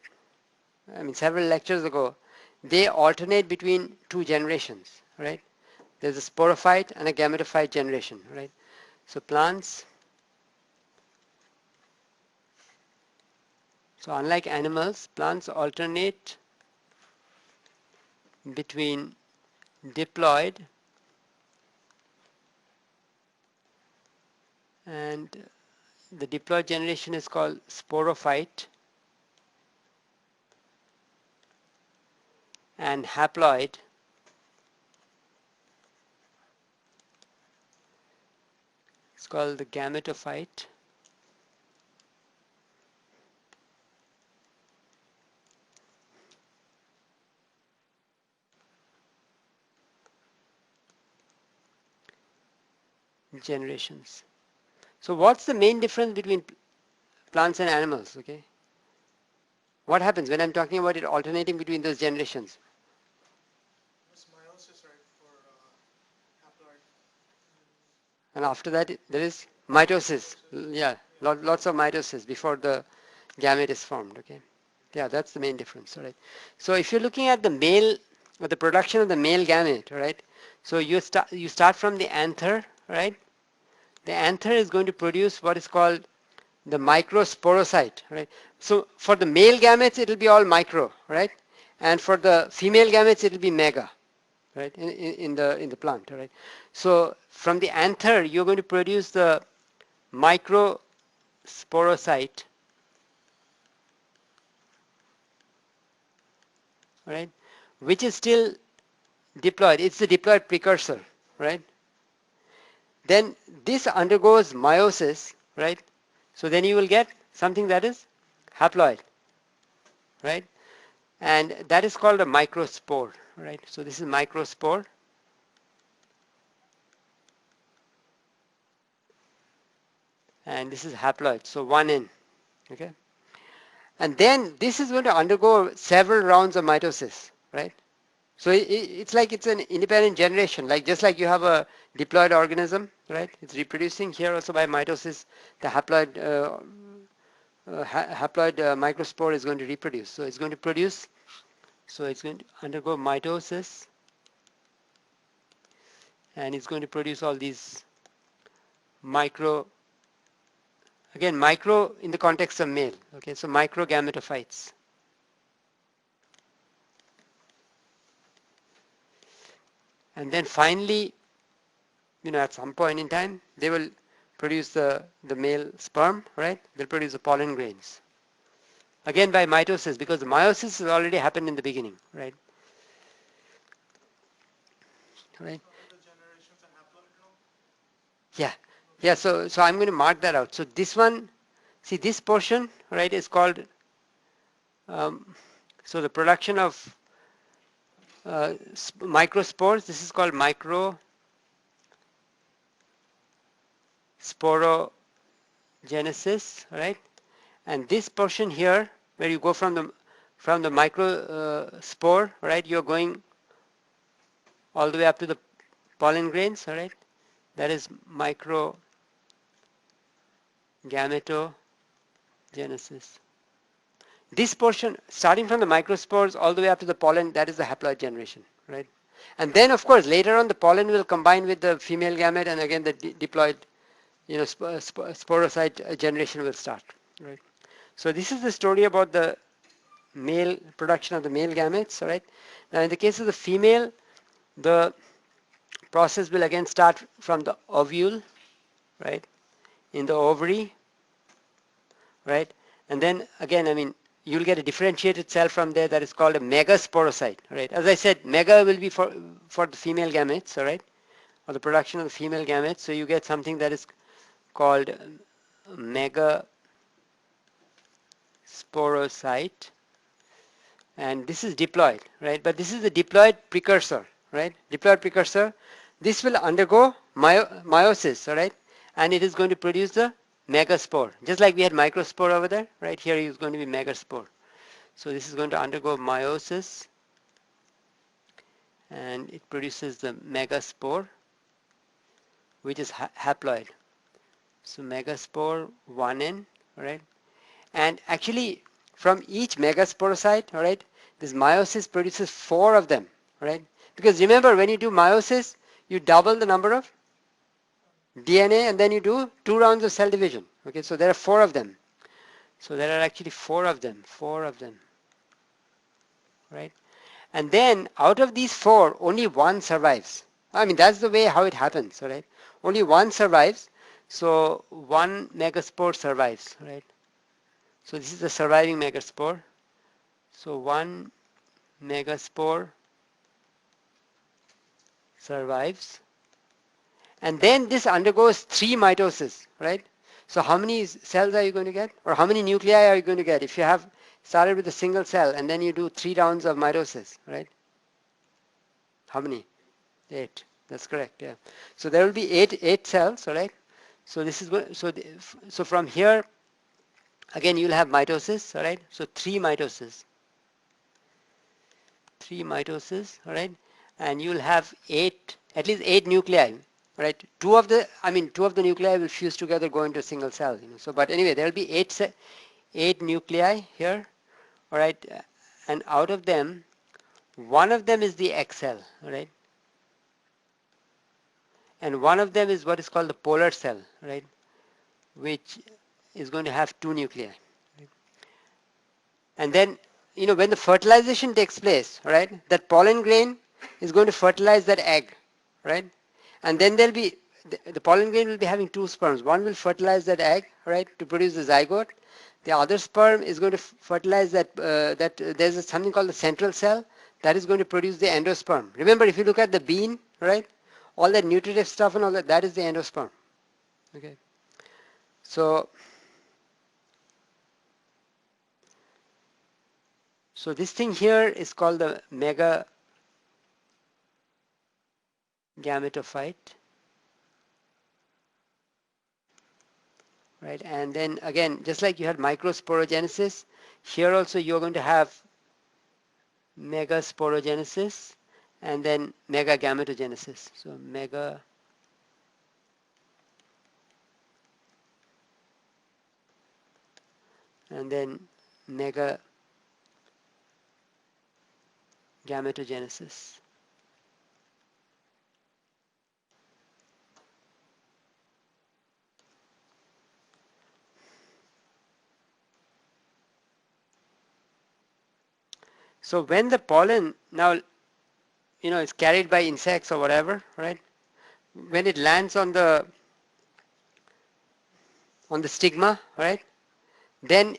I mean several lectures ago, they alternate between 2 generations, right? There's a sporophyte and a gametophyte generation, right? So plants, so unlike animals, plants alternate between diploid and the diploid generation is called sporophyte and haploid It's called the gametophyte. Generations. So what's the main difference between plants and animals? Okay. What happens when I'm talking about it alternating between those generations? It's meiosis, right, for haploid. And after that, there is mitosis. Mitosis. Yeah, Yeah. lots of mitosis before the gamete is formed. Okay. Yeah, that's the main difference. All right. So if you're looking at the male, or the production of the male gamete, right? So you start from the anther, right? The anther is going to produce what is called the microsporocyte, right? So for the male gametes, it will be all micro, right? And for the female gametes, it will be mega, right? In the plant, right? So from the anther, you're going to produce the microsporocyte, right? Which is still diploid. It's the diploid precursor, right? Then this undergoes meiosis, right? So then you will get something that is haploid, right? And that is called a microspore, right? So this is microspore, and this is haploid, so 1N, okay? And then this is going to undergo several rounds of mitosis, right? So it's like it's an independent generation, like just like you have a diploid organism, right? It's reproducing here also by mitosis. The haploid microspore is going to reproduce. So it's going to produce. So it's going to undergo mitosis, and it's going to produce all these micro. Again, micro in the context of male. Okay, so micro gametophytes. And then finally, at some point in time, they will produce the male sperm, right? They'll produce the pollen grains. Again by mitosis, because the meiosis has already happened in the beginning, right? Right? What are the generations and haploid now? Yeah. Yeah, so I'm going to mark that out. So this one, see this portion, right, is called, um, so the production of microspores, this is called microsporogenesis, right? And this portion here, where you go from the micro spore, right, you're going all the way up to the pollen grains, all right? That is microgametogenesis. This portion, starting from the microspores all the way up to the pollen, that is the haploid generation, right? And then, of course, later on, the pollen will combine with the female gamete, and again, the diploid, sporocyte generation will start, right? So this is the story about the male production of the male gametes, all right? Now, in the case of the female, the process will again start from the ovule, right? In the ovary, right? And then again, I mean, you'll get a differentiated cell from there that is called a megasporocyte, right? As I said, mega will be for the female gametes, all right? Or the production of the female gametes. So you get something that is called megasporocyte, and this is diploid, right? But this is the diploid precursor, right? Diploid precursor. This will undergo meiosis, all right? And it is going to produce the megaspore. Just like we had microspore over there, right? Here is going to be megaspore. So this is going to undergo meiosis, and it produces the megaspore, which is haploid. So megaspore 1N, all right? And actually, from each megasporocyte, all right, this meiosis produces 4 of them, right? Because remember, when you do meiosis, you double the number of DNA, and then you do 2 rounds of cell division. Okay, so there are 4 of them. So there are actually 4 of them, right? And then out of these 4, only 1 survives. I mean, that's the way how it happens, all right? Only 1 survives, so 1 megaspore survives, right? So this is the surviving megaspore. So 1 megaspore survives, And then this undergoes 3 mitosis, right? So how many cells are you going to get? Or how many nuclei are you going to get if you have started with a single cell and then you do 3 rounds of mitosis, right? How many? 8. That's correct, yeah. So there will be eight cells, all right? So this is what, so from here, again, you'll have mitosis, all right? So 3 mitosis. 3 mitosis, all right? And you'll have 8, at least 8 nuclei, right? Two of the nuclei will fuse together, go into a single cell, So, but anyway, there will be 8 nuclei here, all right? And out of them, one of them is the X cell, all right? And one of them is what is called the polar cell, right? Which is going to have 2 nuclei. And then, when the fertilization takes place, right, that pollen grain is going to fertilize that egg, right? And then there'll be, the pollen grain will be having 2 sperms. One will fertilize that egg, right, to produce the zygote. The other sperm is going to fertilize there's something called the central cell that is going to produce the endosperm. Remember, if you look at the bean, right, all that nutritive stuff and all that, that is the endosperm. Okay. So this thing here is called the mega gametophyte, right? And then again, just like you had microsporogenesis, here also you're going to have megasporogenesis and then megagametogenesis. So mega and then megagametogenesis. So when the pollen now, is carried by insects or whatever, right? When it lands on the stigma, right? Then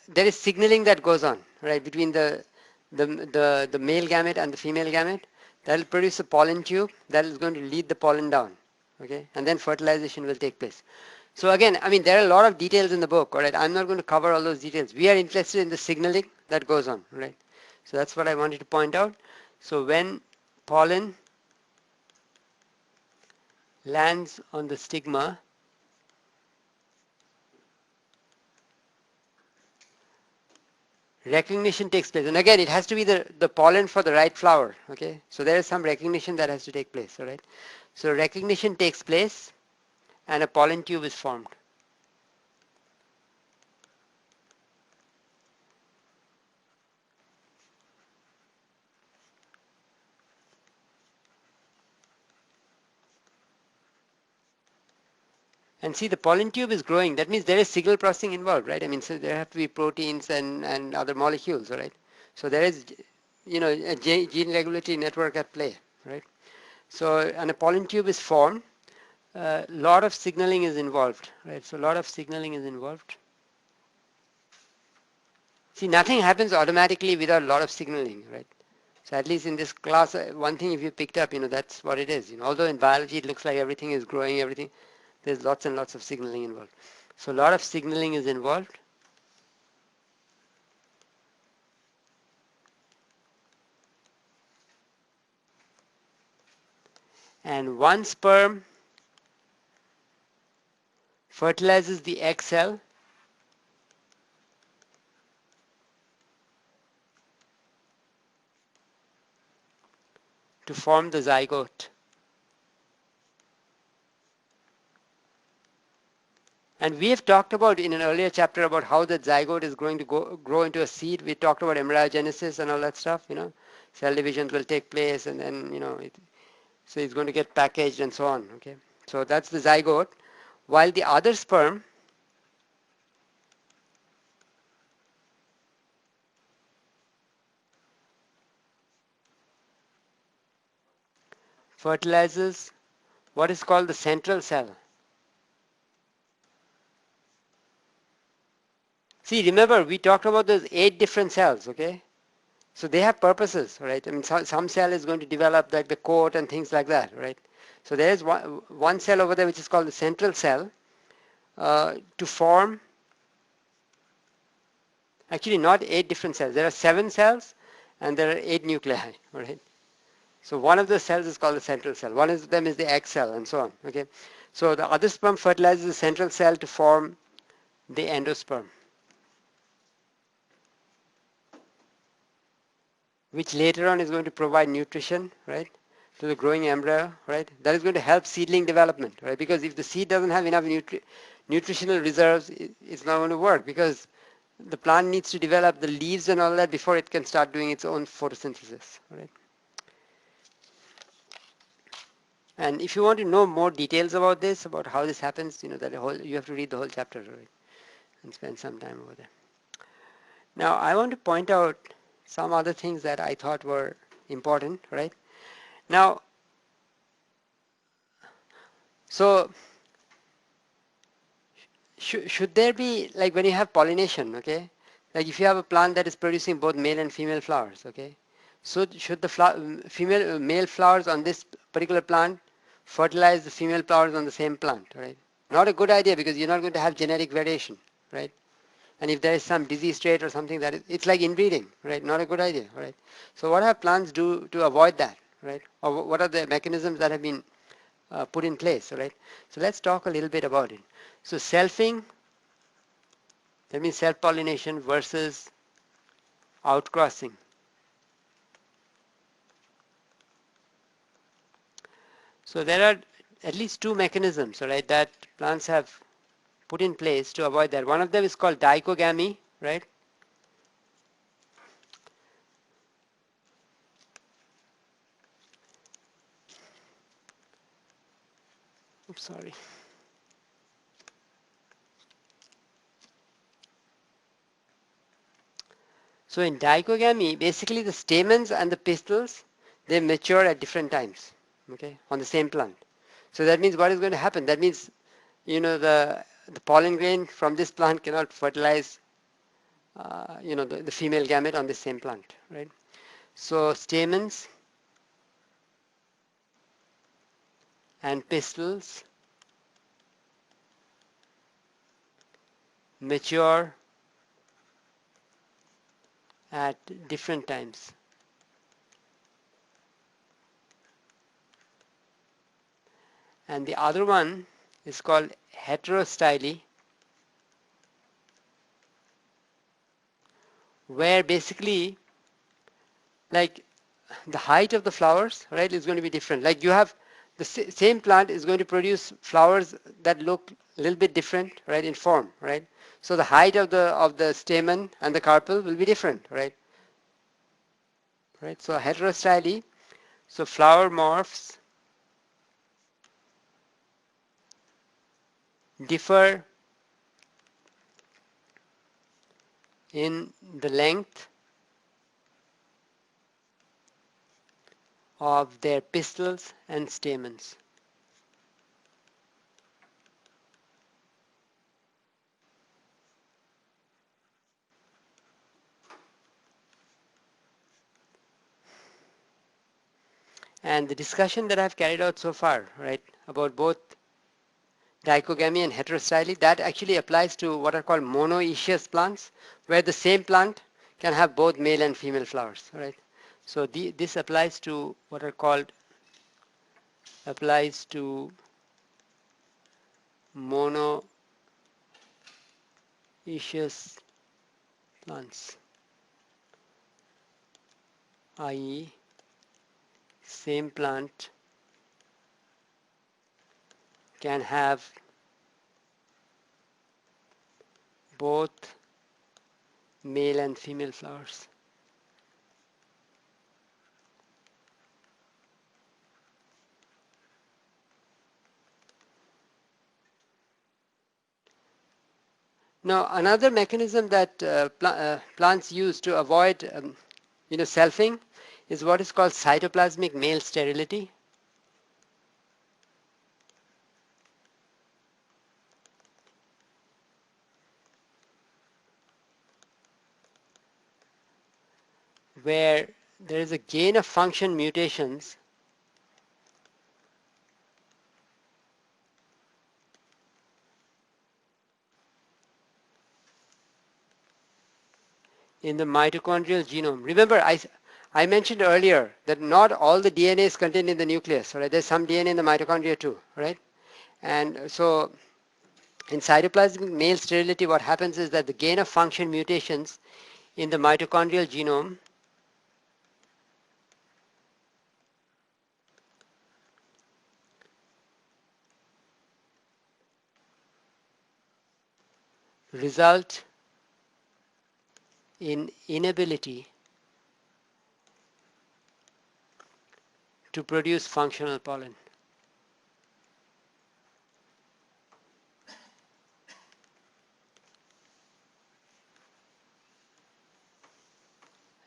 there is signaling that goes on, right, between the male gamete and the female gamete. That will produce a pollen tube that is going to lead the pollen down, okay, and then fertilization will take place. So again, there are a lot of details in the book, all right. I'm not going to cover all those details. We are interested in the signaling that goes on, right. So that's what I wanted to point out. So when pollen lands on the stigma, recognition takes place. And again, it has to be the pollen for the right flower, okay. So there is some recognition that has to take place, all right. So recognition takes place and a pollen tube is formed. And see, the pollen tube is growing. That means there is signal processing involved, right? So there have to be proteins and other molecules, all right? So there is, a gene regulatory network at play, right? So, and a pollen tube is formed. A lot of signaling is involved, right? So a lot of signaling is involved. See, nothing happens automatically without a lot of signaling, right? So at least in this class, one thing if you picked up, that's what it is. Although in biology it looks like everything is growing, there's lots and lots of signaling involved. So a lot of signaling is involved. And one sperm fertilizes the egg cell to form the zygote. And we have talked about in an earlier chapter about how the zygote is going to grow into a seed. We talked about embryogenesis and all that stuff, Cell divisions will take place and then, so it's going to get packaged and so on, okay. So that's the zygote. While the other sperm fertilizes what is called the central cell. See, remember, we talked about those 8 different cells, okay? So they have purposes, right? Some cell is going to develop like the coat and things like that, right? So there is one cell over there which is called the central cell to form, actually not 8 different cells. There are 7 cells and there are 8 nuclei. All right. So one of the cells is called the central cell. One of them is the egg cell and so on. Okay. So the other sperm fertilizes the central cell to form the endosperm, which later on is going to provide nutrition, right, to the growing embryo, right? That is going to help seedling development, right? Because if the seed doesn't have enough nutritional reserves, it's not going to work because the plant needs to develop the leaves and all that before it can start doing its own photosynthesis, right? And if you want to know more details about this, about how this happens, that you have to read the whole chapter, right, and spend some time over there. Now, I want to point out some other things that I thought were important, right? Now, so should there be, like when you have pollination, okay, like if you have a plant that is producing both male and female flowers, okay, so should the male flowers on this particular plant fertilize the female flowers on the same plant, right? Not a good idea because you're not going to have genetic variation, right? And if there is some disease trait or something, it's like inbreeding, right? Not a good idea, right? So what have plants do to avoid that, right? Or what are the mechanisms that have been put in place, right? So let's talk a little bit about it. So selfing, that means self-pollination versus outcrossing. So there are at least 2 mechanisms, right, that plants have put in place to avoid that. One of them is called dichogamy, right? Oops, sorry. So in dichogamy, basically the stamens and the pistils, they mature at different times, okay, on the same plant. So that means what is going to happen? That means, the pollen grain from this plant cannot fertilize, the female gamete on the same plant, right? So stamens and pistils mature at different times. And the other one is called heterostyle, where basically, like, the height of the flowers, right, is going to be different. Like you have the same plant is going to produce flowers that look a little bit different, right, in form, right? So the height of the stamen and the carpel will be different, right? Right. So heterostyle, so flower morphs differ in the length of their pistils and stamens. And the discussion that I've carried out so far, right, about both dichogamy and heterostyle, that actually applies to what are called monoecious plants, where the same plant can have both male and female flowers, right? So this applies to what are called, applies to monoecious plants, i.e. same plant can have both male and female flowers. Now, another mechanism that plants use to avoid, selfing is what is called cytoplasmic male sterility. Where there is a gain of function mutations in the mitochondrial genome. Remember, I mentioned earlier that not all the DNA is contained in the nucleus, right? There's some DNA in the mitochondria too, right? And so in cytoplasmic male sterility, what happens is that the gain of function mutations in the mitochondrial genome result in inability to produce functional pollen.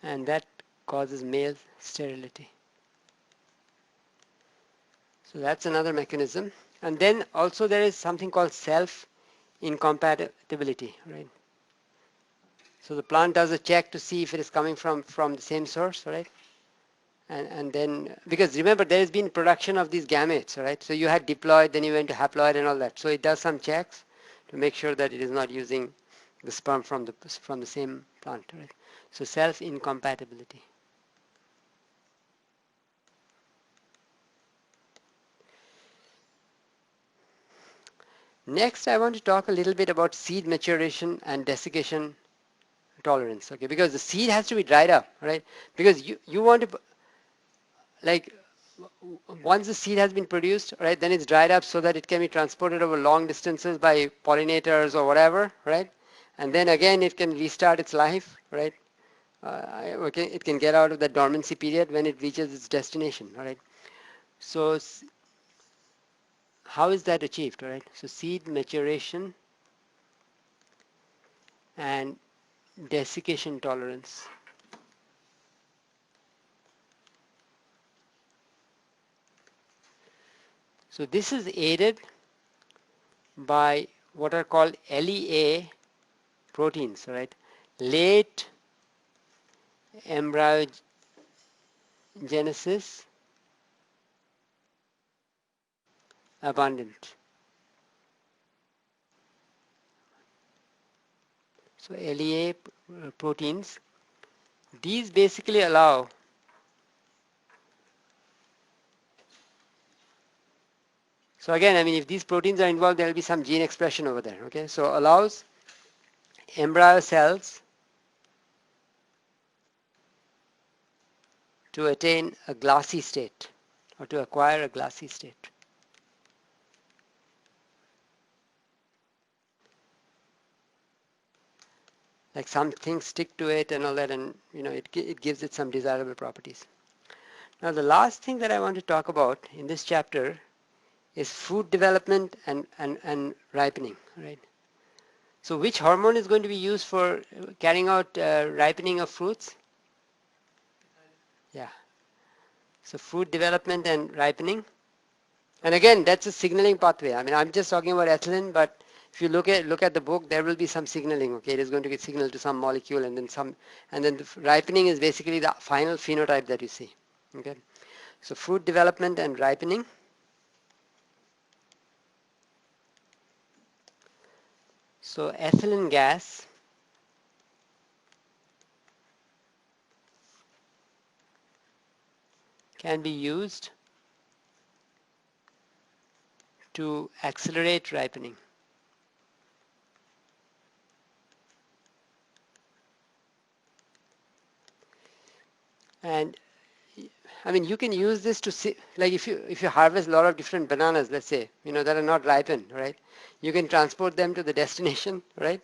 And that causes male sterility. So that's another mechanism. And then also there is something called self-incompatibility, right? So the plant does a check to see if it is coming from the same source, right? And then, because remember there has been production of these gametes, right? So you had diploid, then you went to haploid and all that. So it does some checks to make sure that it is not using the sperm from the same plant, right? So self-incompatibility. Next, I want to talk a little bit about seed maturation and desiccation tolerance, okay? Because the seed has to be dried up, right? Because you want to, like, once the seed has been produced, right, then it's dried up so that it can be transported over long distances by pollinators or whatever, right? And then again it can restart its life, right? Okay, it can get out of the dormancy period when it reaches its destination, all right? So how is that achieved, right? So seed maturation and desiccation tolerance. So this is aided by what are called LEA proteins, right? Late embryogenesis abundant. So LEA proteins, these basically allow so again, I mean, if these proteins are involved, there will be some gene expression over there, okay? So allows embryo cells to attain a glassy state or to acquire a glassy state. Like some things stick to it and all that, and it gives it some desirable properties. Now the last thing that I want to talk about in this chapter is food development and ripening, right? So which hormone is going to be used for carrying out ripening of fruits? Yeah. So food development and ripening. And again, that's a signaling pathway. I mean, I'm just talking about ethylene, but if you look at the book, there will be some signaling. Okay, it is going to get signaled to some molecule, and then the ripening is basically the final phenotype that you see. Okay, so food development and ripening. So ethylene gas can be used to accelerate ripening. And I mean, you can use this to see, like if you harvest a lot of different bananas, let's say, that are not ripened, right? You can transport them to the destination, right?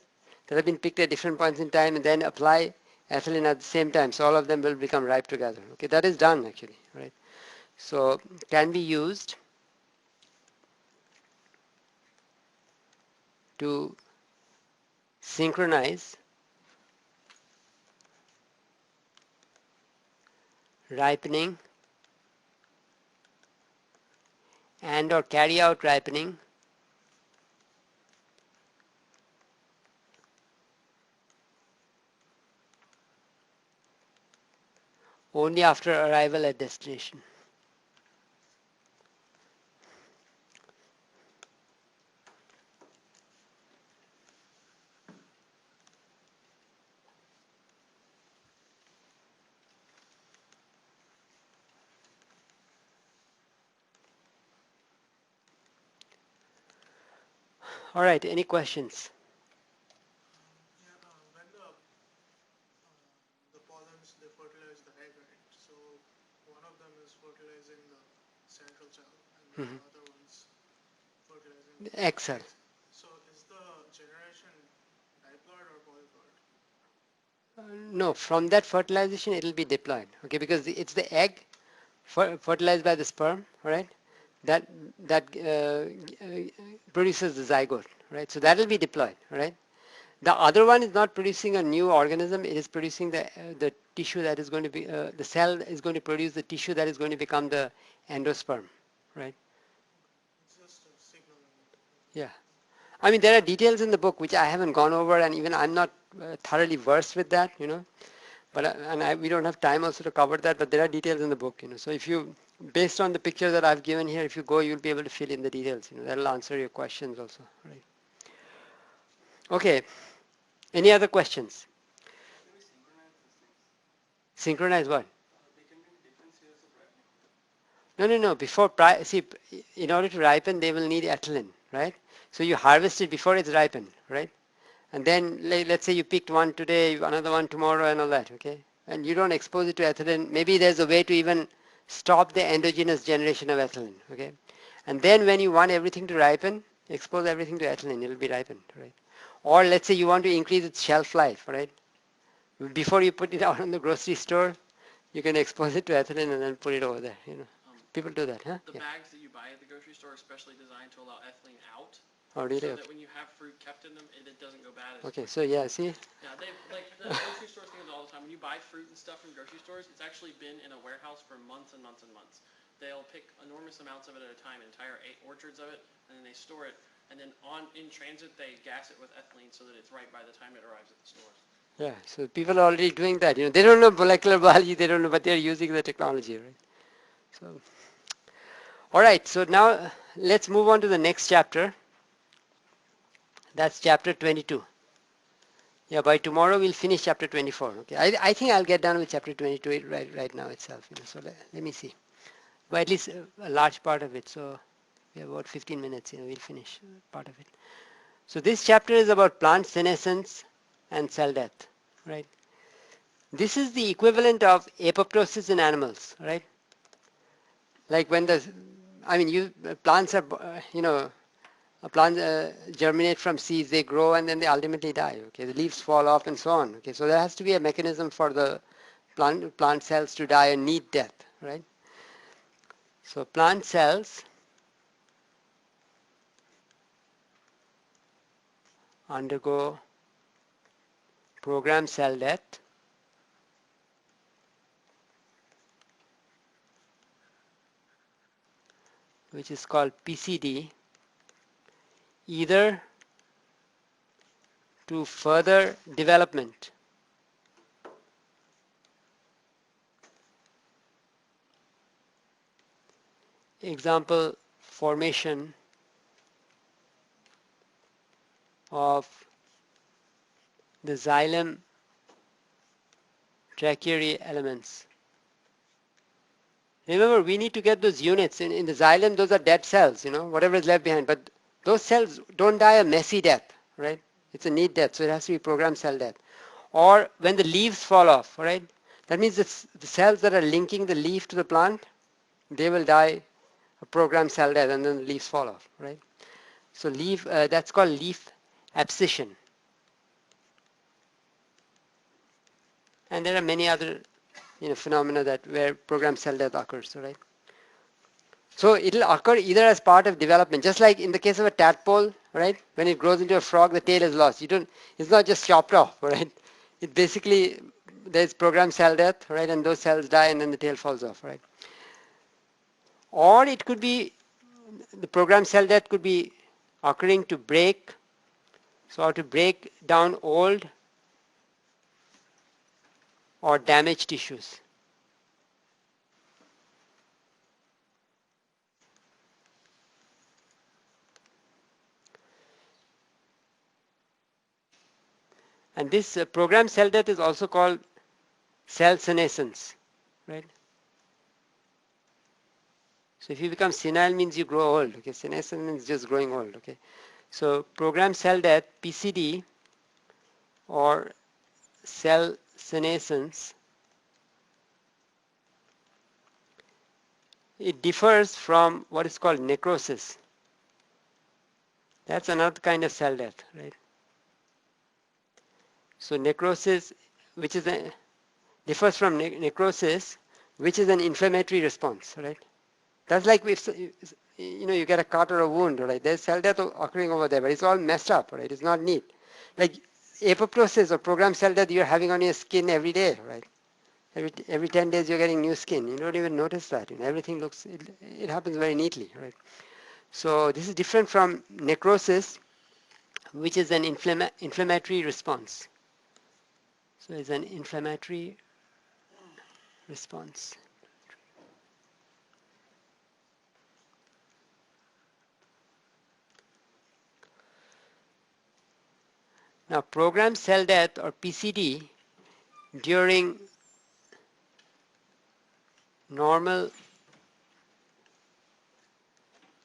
That have been picked at different points in time, and then apply ethylene at the same time. So all of them will become ripe together. Okay, that is done actually, right? So can be used to synchronize ripening and or carry out ripening only after arrival at destination. All right, any questions? Yeah, when the pollens they fertilize the egg, right? So one of them is fertilizing the central cell, and then Mhm. the other one's fertilizing The the egg cell. eggs. So is the generation diploid or polyploid? No, from that fertilization it will be diploid. Okay, because it's the egg fertilized by the sperm, right? That produces the zygote, right? So that will be diploid, right? The other one is not producing a new organism. It is producing the tissue that is going to be the cell is going to produce the tissue that is going to become the endosperm, right? It's just a signaling. Yeah. I mean, there are details in the book which I haven't gone over, and even I'm not thoroughly versed with that, you know. But we don't have time also to cover that. But there are details in the book, you know. So if you, based on the picture that I've given here, if you go, you'll be able to fill in the details. You know, that'll answer your questions also, right? Okay. Any other questions? Can we synchronize these things? Synchronize what? They can be different series of ripening. No, no, no. See, in order to ripen, they will need ethylene, right? So you harvest it before it's ripened, right? And then let's say you picked one today, another one tomorrow, and all that, okay? And you don't expose it to ethylene. Maybe there's a way to even stop the endogenous generation of ethylene, okay? And then when you want everything to ripen, expose everything to ethylene. It'll be ripened, right? Or let's say you want to increase its shelf life, right? Before you put it out on the grocery store, you can expose it to ethylene and then put it over there, you know. Um, People do that, huh? the Yeah. bags that you buy at the grocery store are specially designed to allow ethylene out, Oh, really? so Okay. that when you have fruit kept in them, it doesn't go bad as Okay, quick. so yeah, see? Yeah, they like the grocery stores do it all the time. When you buy fruit and stuff from grocery stores, it's actually been in a warehouse for months and months and months. They'll pick enormous amounts of it at a time, entire orchards of it, and then they store it. And then in transit, they gas it with ethylene so that it's right by the time it arrives at the stores. Yeah, so people are already doing that. You know, they don't know molecular biology, they don't know, but they're using the technology, right? So, all right. So now let's move on to the next chapter. That's chapter 22. Yeah, by tomorrow we'll finish chapter 24. Okay, I think I'll get done with chapter 22 right now itself. You know, so let me see. But at least a large part of it. So we have about 15 minutes. You know, we'll finish part of it. So this chapter is about plant senescence and cell death, right? This is the equivalent of apoptosis in animals, right? Like when plants are, plants germinate from seeds, they grow and then they ultimately die. Okay, the leaves fall off and so on. Okay, so there has to be a mechanism for the plant cells to die and need death, right? So plant cells undergo programmed cell death, which is called PCD, either to further development. Example, formation of the xylem tracheary elements. Remember, we need to get those units. In the xylem, those are dead cells, you know, whatever is left behind. But those cells don't die a messy death, right? It's a neat death, so it has to be programmed cell death. Or when the leaves fall off, right? That means the cells that are linking the leaf to the plant, they will die a programmed cell death, and then the leaves fall off, right? So that's called leaf abscission. And there are many other, phenomena where programmed cell death occurs, right? So it'll occur either as part of development, just like in the case of a tadpole, right? When it grows into a frog, the tail is lost. It's not just chopped off, right? It basically, there's programmed cell death, right? And those cells die and then the tail falls off, right? Or it could be, the programmed cell death could be occurring to break down old or damaged tissues. And this programmed cell death is also called cell senescence, right? So if you become senile means you grow old. Okay, senescence means just growing old. Okay, So programmed cell death, PCD, or cell senescence, it differs from what is called necrosis. That's another kind of cell death, right? So necrosis, which is differs from necrosis, which is an inflammatory response, right? That's like if you get a cut or a wound, right? There's cell death occurring over there, but it's all messed up, right? It's not neat. Like apoptosis or programmed cell death you're having on your skin every day, right? Every 10 days you're getting new skin. You don't even notice that. Everything looks, it happens very neatly, right? So this is different from necrosis, which is an inflammatory response. So it's an inflammatory response. Now, programmed cell death or PCD during normal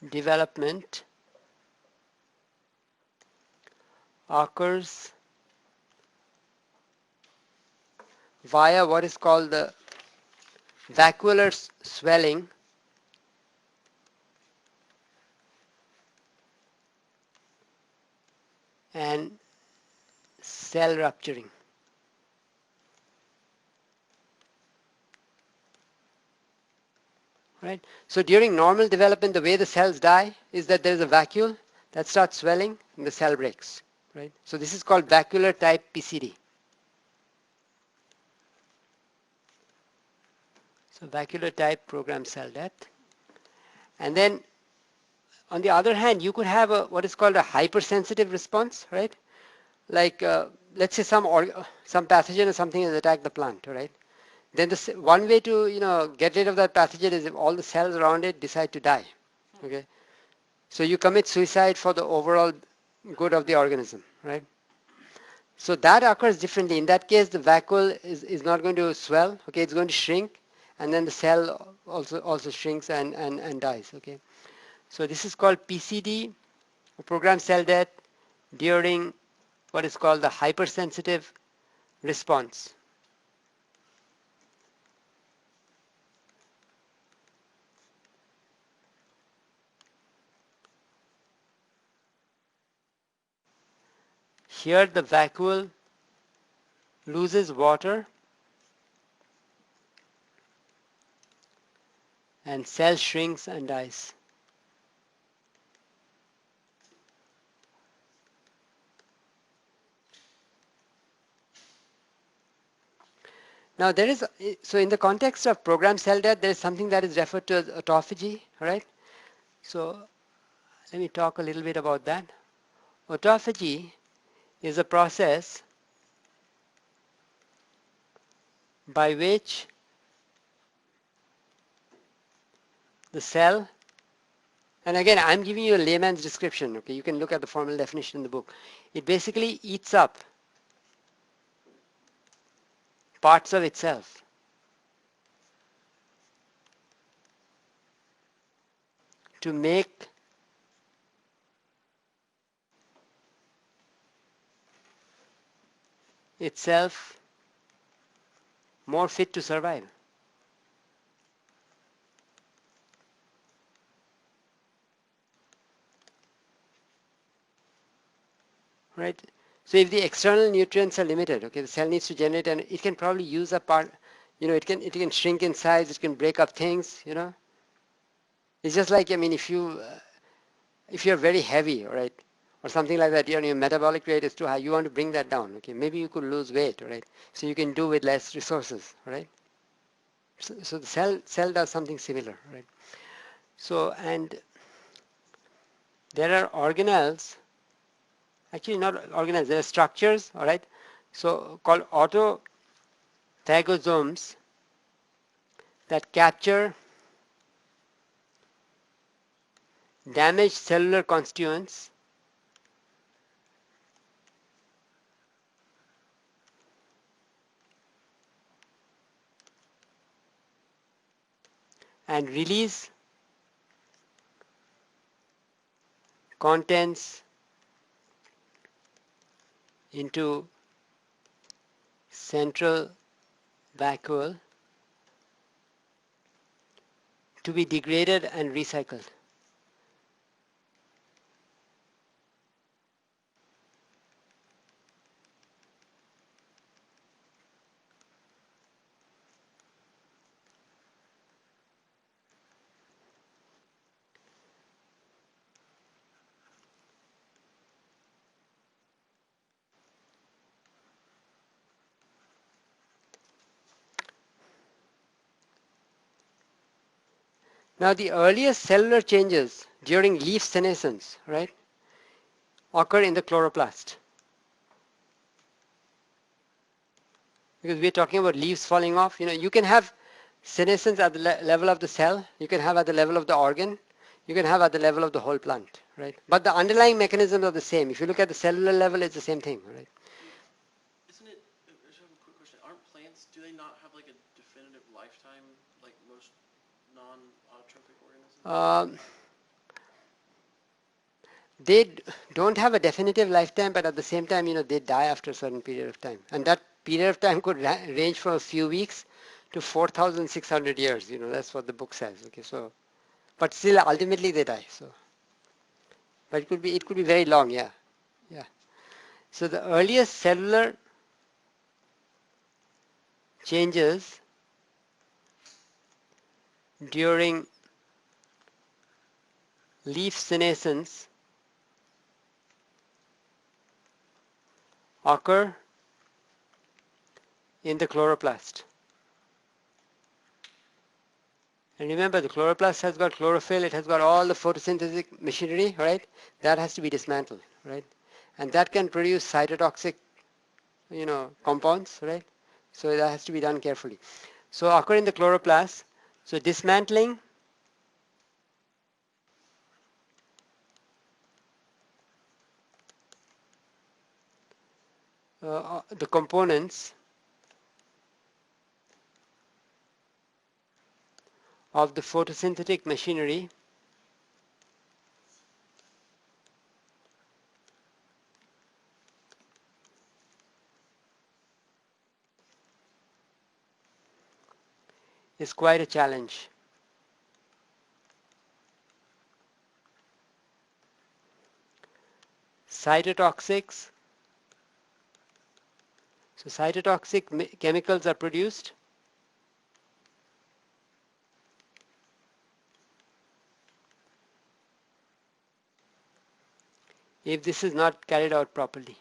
development occurs via what is called the vacuolar swelling and cell rupturing. Right? So during normal development, the way the cells die is that there is a vacuole that starts swelling and the cell breaks. Right? So this is called vacuolar type PCD. So vacuolar type programmed cell death. And then on the other hand, you could have what is called a hypersensitive response, right? Like let's say some pathogen or something has attacked the plant, right? Then one way to get rid of that pathogen is if all the cells around it decide to die. Okay, so you commit suicide for the overall good of the organism, right? So that occurs differently. In that case, the vacuole is not going to swell. Okay, it's going to shrink, and then the cell also shrinks and dies. Okay, so this is called PCD, programmed cell death, during what is called the hypersensitive response. Here the vacuole loses water and cell shrinks and dies. Now so in the context of programmed cell death, there is something that is referred to as autophagy, right? So let me talk a little bit about that. Autophagy is a process by which the cell, and again I'm giving you a layman's description, okay, you can look at the formal definition in the book. It basically eats up parts of itself to make itself more fit to survive. Right? So if the external nutrients are limited, okay, the cell needs to generate, and it can probably use a part, it can shrink in size, it can break up things. It's just like, I mean, if you're very heavy, right, or something like that, your metabolic rate is too high, you want to bring that down, okay, maybe you could lose weight, right, so you can do with less resources, right? So the cell does something similar, right? So, and there are organelles, actually not organelles, there are structures, all right, so called autophagosomes that capture damaged cellular constituents and release contents into central vacuole to be degraded and recycled. Now the earliest cellular changes during leaf senescence, right, occur in the chloroplast. Because we're talking about leaves falling off. You can have senescence at the level of the cell, you can have at the level of the organ, you can have at the level of the whole plant, right? But the underlying mechanisms are the same. If you look at the cellular level, it's the same thing, right? Isn't it, I just have a quick question. Aren't plants, do they not have like a definitive lifetime like most non-autotrophic organisms? They don't have a definitive lifetime, but at the same time, they die after a certain period of time. And that period of time could range from a few weeks to 4,600 years. That's what the book says. Okay, so, but still, ultimately, they die. So, but it could be very long. Yeah, yeah. So the earliest cellular changes during leaf senescence occur in the chloroplast. And remember, the chloroplast has got chlorophyll, it has got all the photosynthetic machinery, right? That has to be dismantled, right? And that can produce cytotoxic, compounds, right? So that has to be done carefully. So occur in the chloroplast. So dismantling the components of the photosynthetic machinery is quite a challenge. Cytotoxics. So cytotoxic chemicals are produced if this is not carried out properly.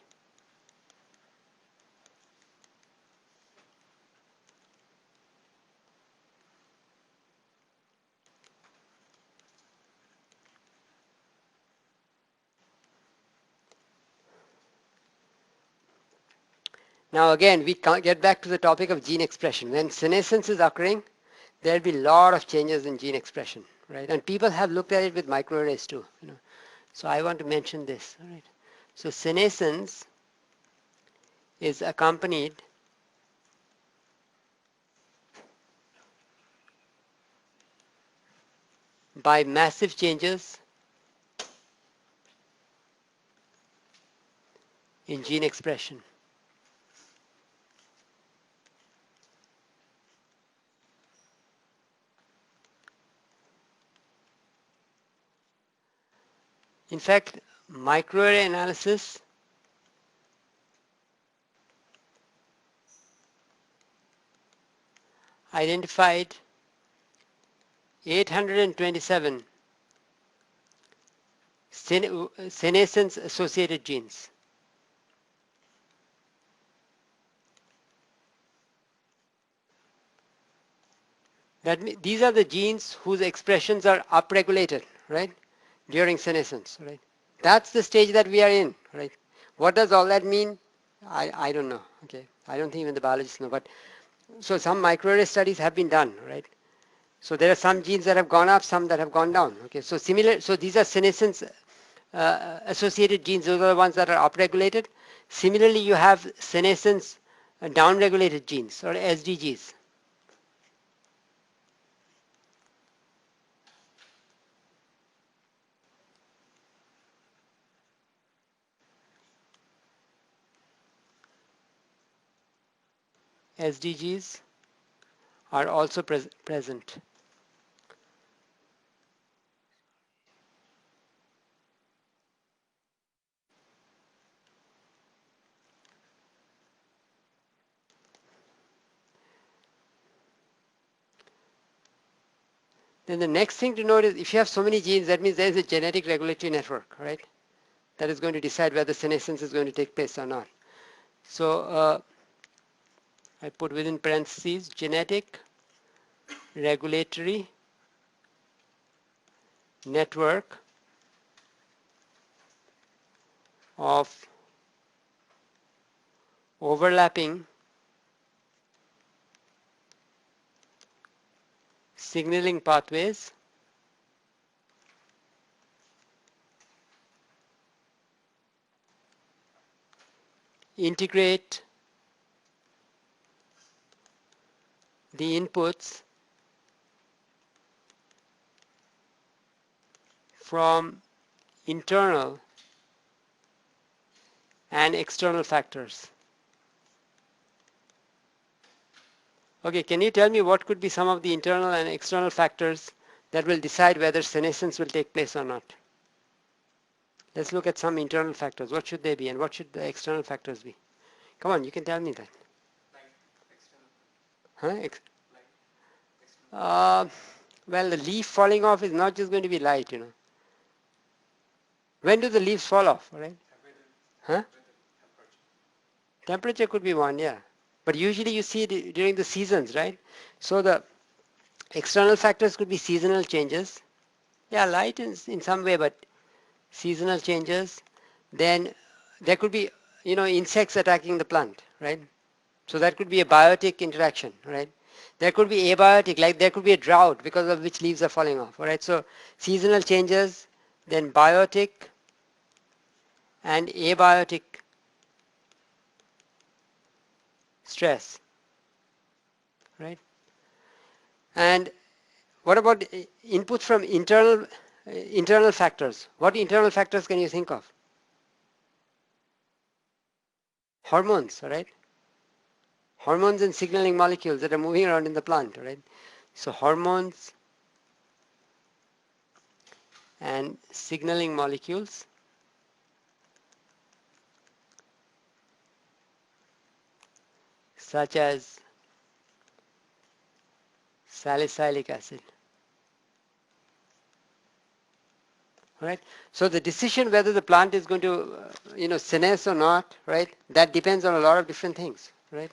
Now again, we get back to the topic of gene expression. When senescence is occurring, there will be a lot of changes in gene expression, right? And people have looked at it with microarrays too. So I want to mention this. All right. So senescence is accompanied by massive changes in gene expression. In fact, microarray analysis identified 827 senescence associated genes. These are the genes whose expressions are upregulated, right, during senescence, right? That's the stage that we are in, right? What does all that mean? I don't know, okay? I don't think even the biologists know, but so some microarray studies have been done, right? So there are some genes that have gone up, some that have gone down, okay? So these are senescence associated genes, those are the ones that are upregulated. Similarly, you have senescence downregulated genes or SDGs. SDGs are also present. Then the next thing to note is if you have so many genes, that means there is a genetic regulatory network, right? That is going to decide whether senescence is going to take place or not. So I put within parentheses genetic regulatory network of overlapping signaling pathways integrate the inputs from internal and external factors. Okay, can you tell me what could be some of the internal and external factors that will decide whether senescence will take place or not? Let's look at some internal factors. What should they be and what should the external factors be? Come on, you can tell me that. Huh? Uh, well, the leaf falling off is not just going to be light, you know. When do the leaves fall off, right? Huh? Temperature could be one, yeah. But usually you see it during the seasons, right? So the external factors could be seasonal changes. Yeah, light in some way, but seasonal changes. Then there could be, insects attacking the plant, right? So that could be a biotic interaction, right? There could be abiotic, like there could be a drought because of which leaves are falling off, all right? So seasonal changes, then biotic and abiotic stress, right? And what about input from internal factors? What internal factors can you think of? Hormones, right? Hormones and signaling molecules that are moving around in the plant, right? So hormones and signaling molecules such as salicylic acid. Right? So the decision whether the plant is going to, senesce or not, right? That depends on a lot of different things, right?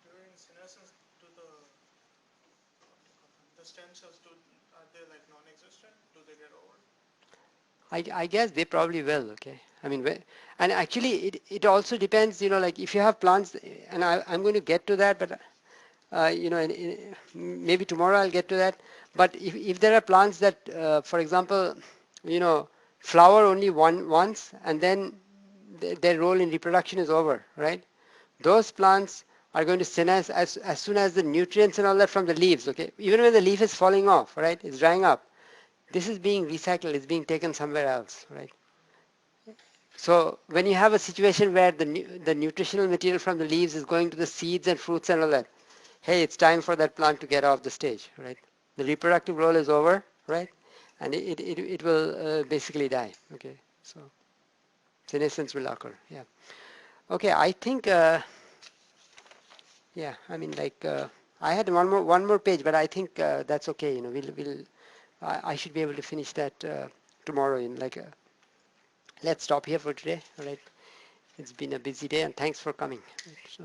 During senescence, do the stem cells are they like non-existent? Do they get old? I guess they probably will, okay? I mean, and actually it also depends, like if you have plants, and I'm going to get to that, but maybe tomorrow I'll get to that. But if there are plants that, for example, flower only once and then their role in reproduction is over, right? Those plants are going to senesce as soon as the nutrients and all that from the leaves, okay? Even when the leaf is falling off, right? It's drying up. This is being recycled, it's being taken somewhere else, right? So when you have a situation where the nutritional material from the leaves is going to the seeds and fruits and all that, hey, it's time for that plant to get off the stage, right? The reproductive role is over, right? And it will basically die, okay? So senescence will occur, yeah. Okay, I think, yeah, I mean, like, I had one more page, but I think that's okay, I should be able to finish that tomorrow in like a, let's stop here for today, all right? It's been a busy day and thanks for coming. So.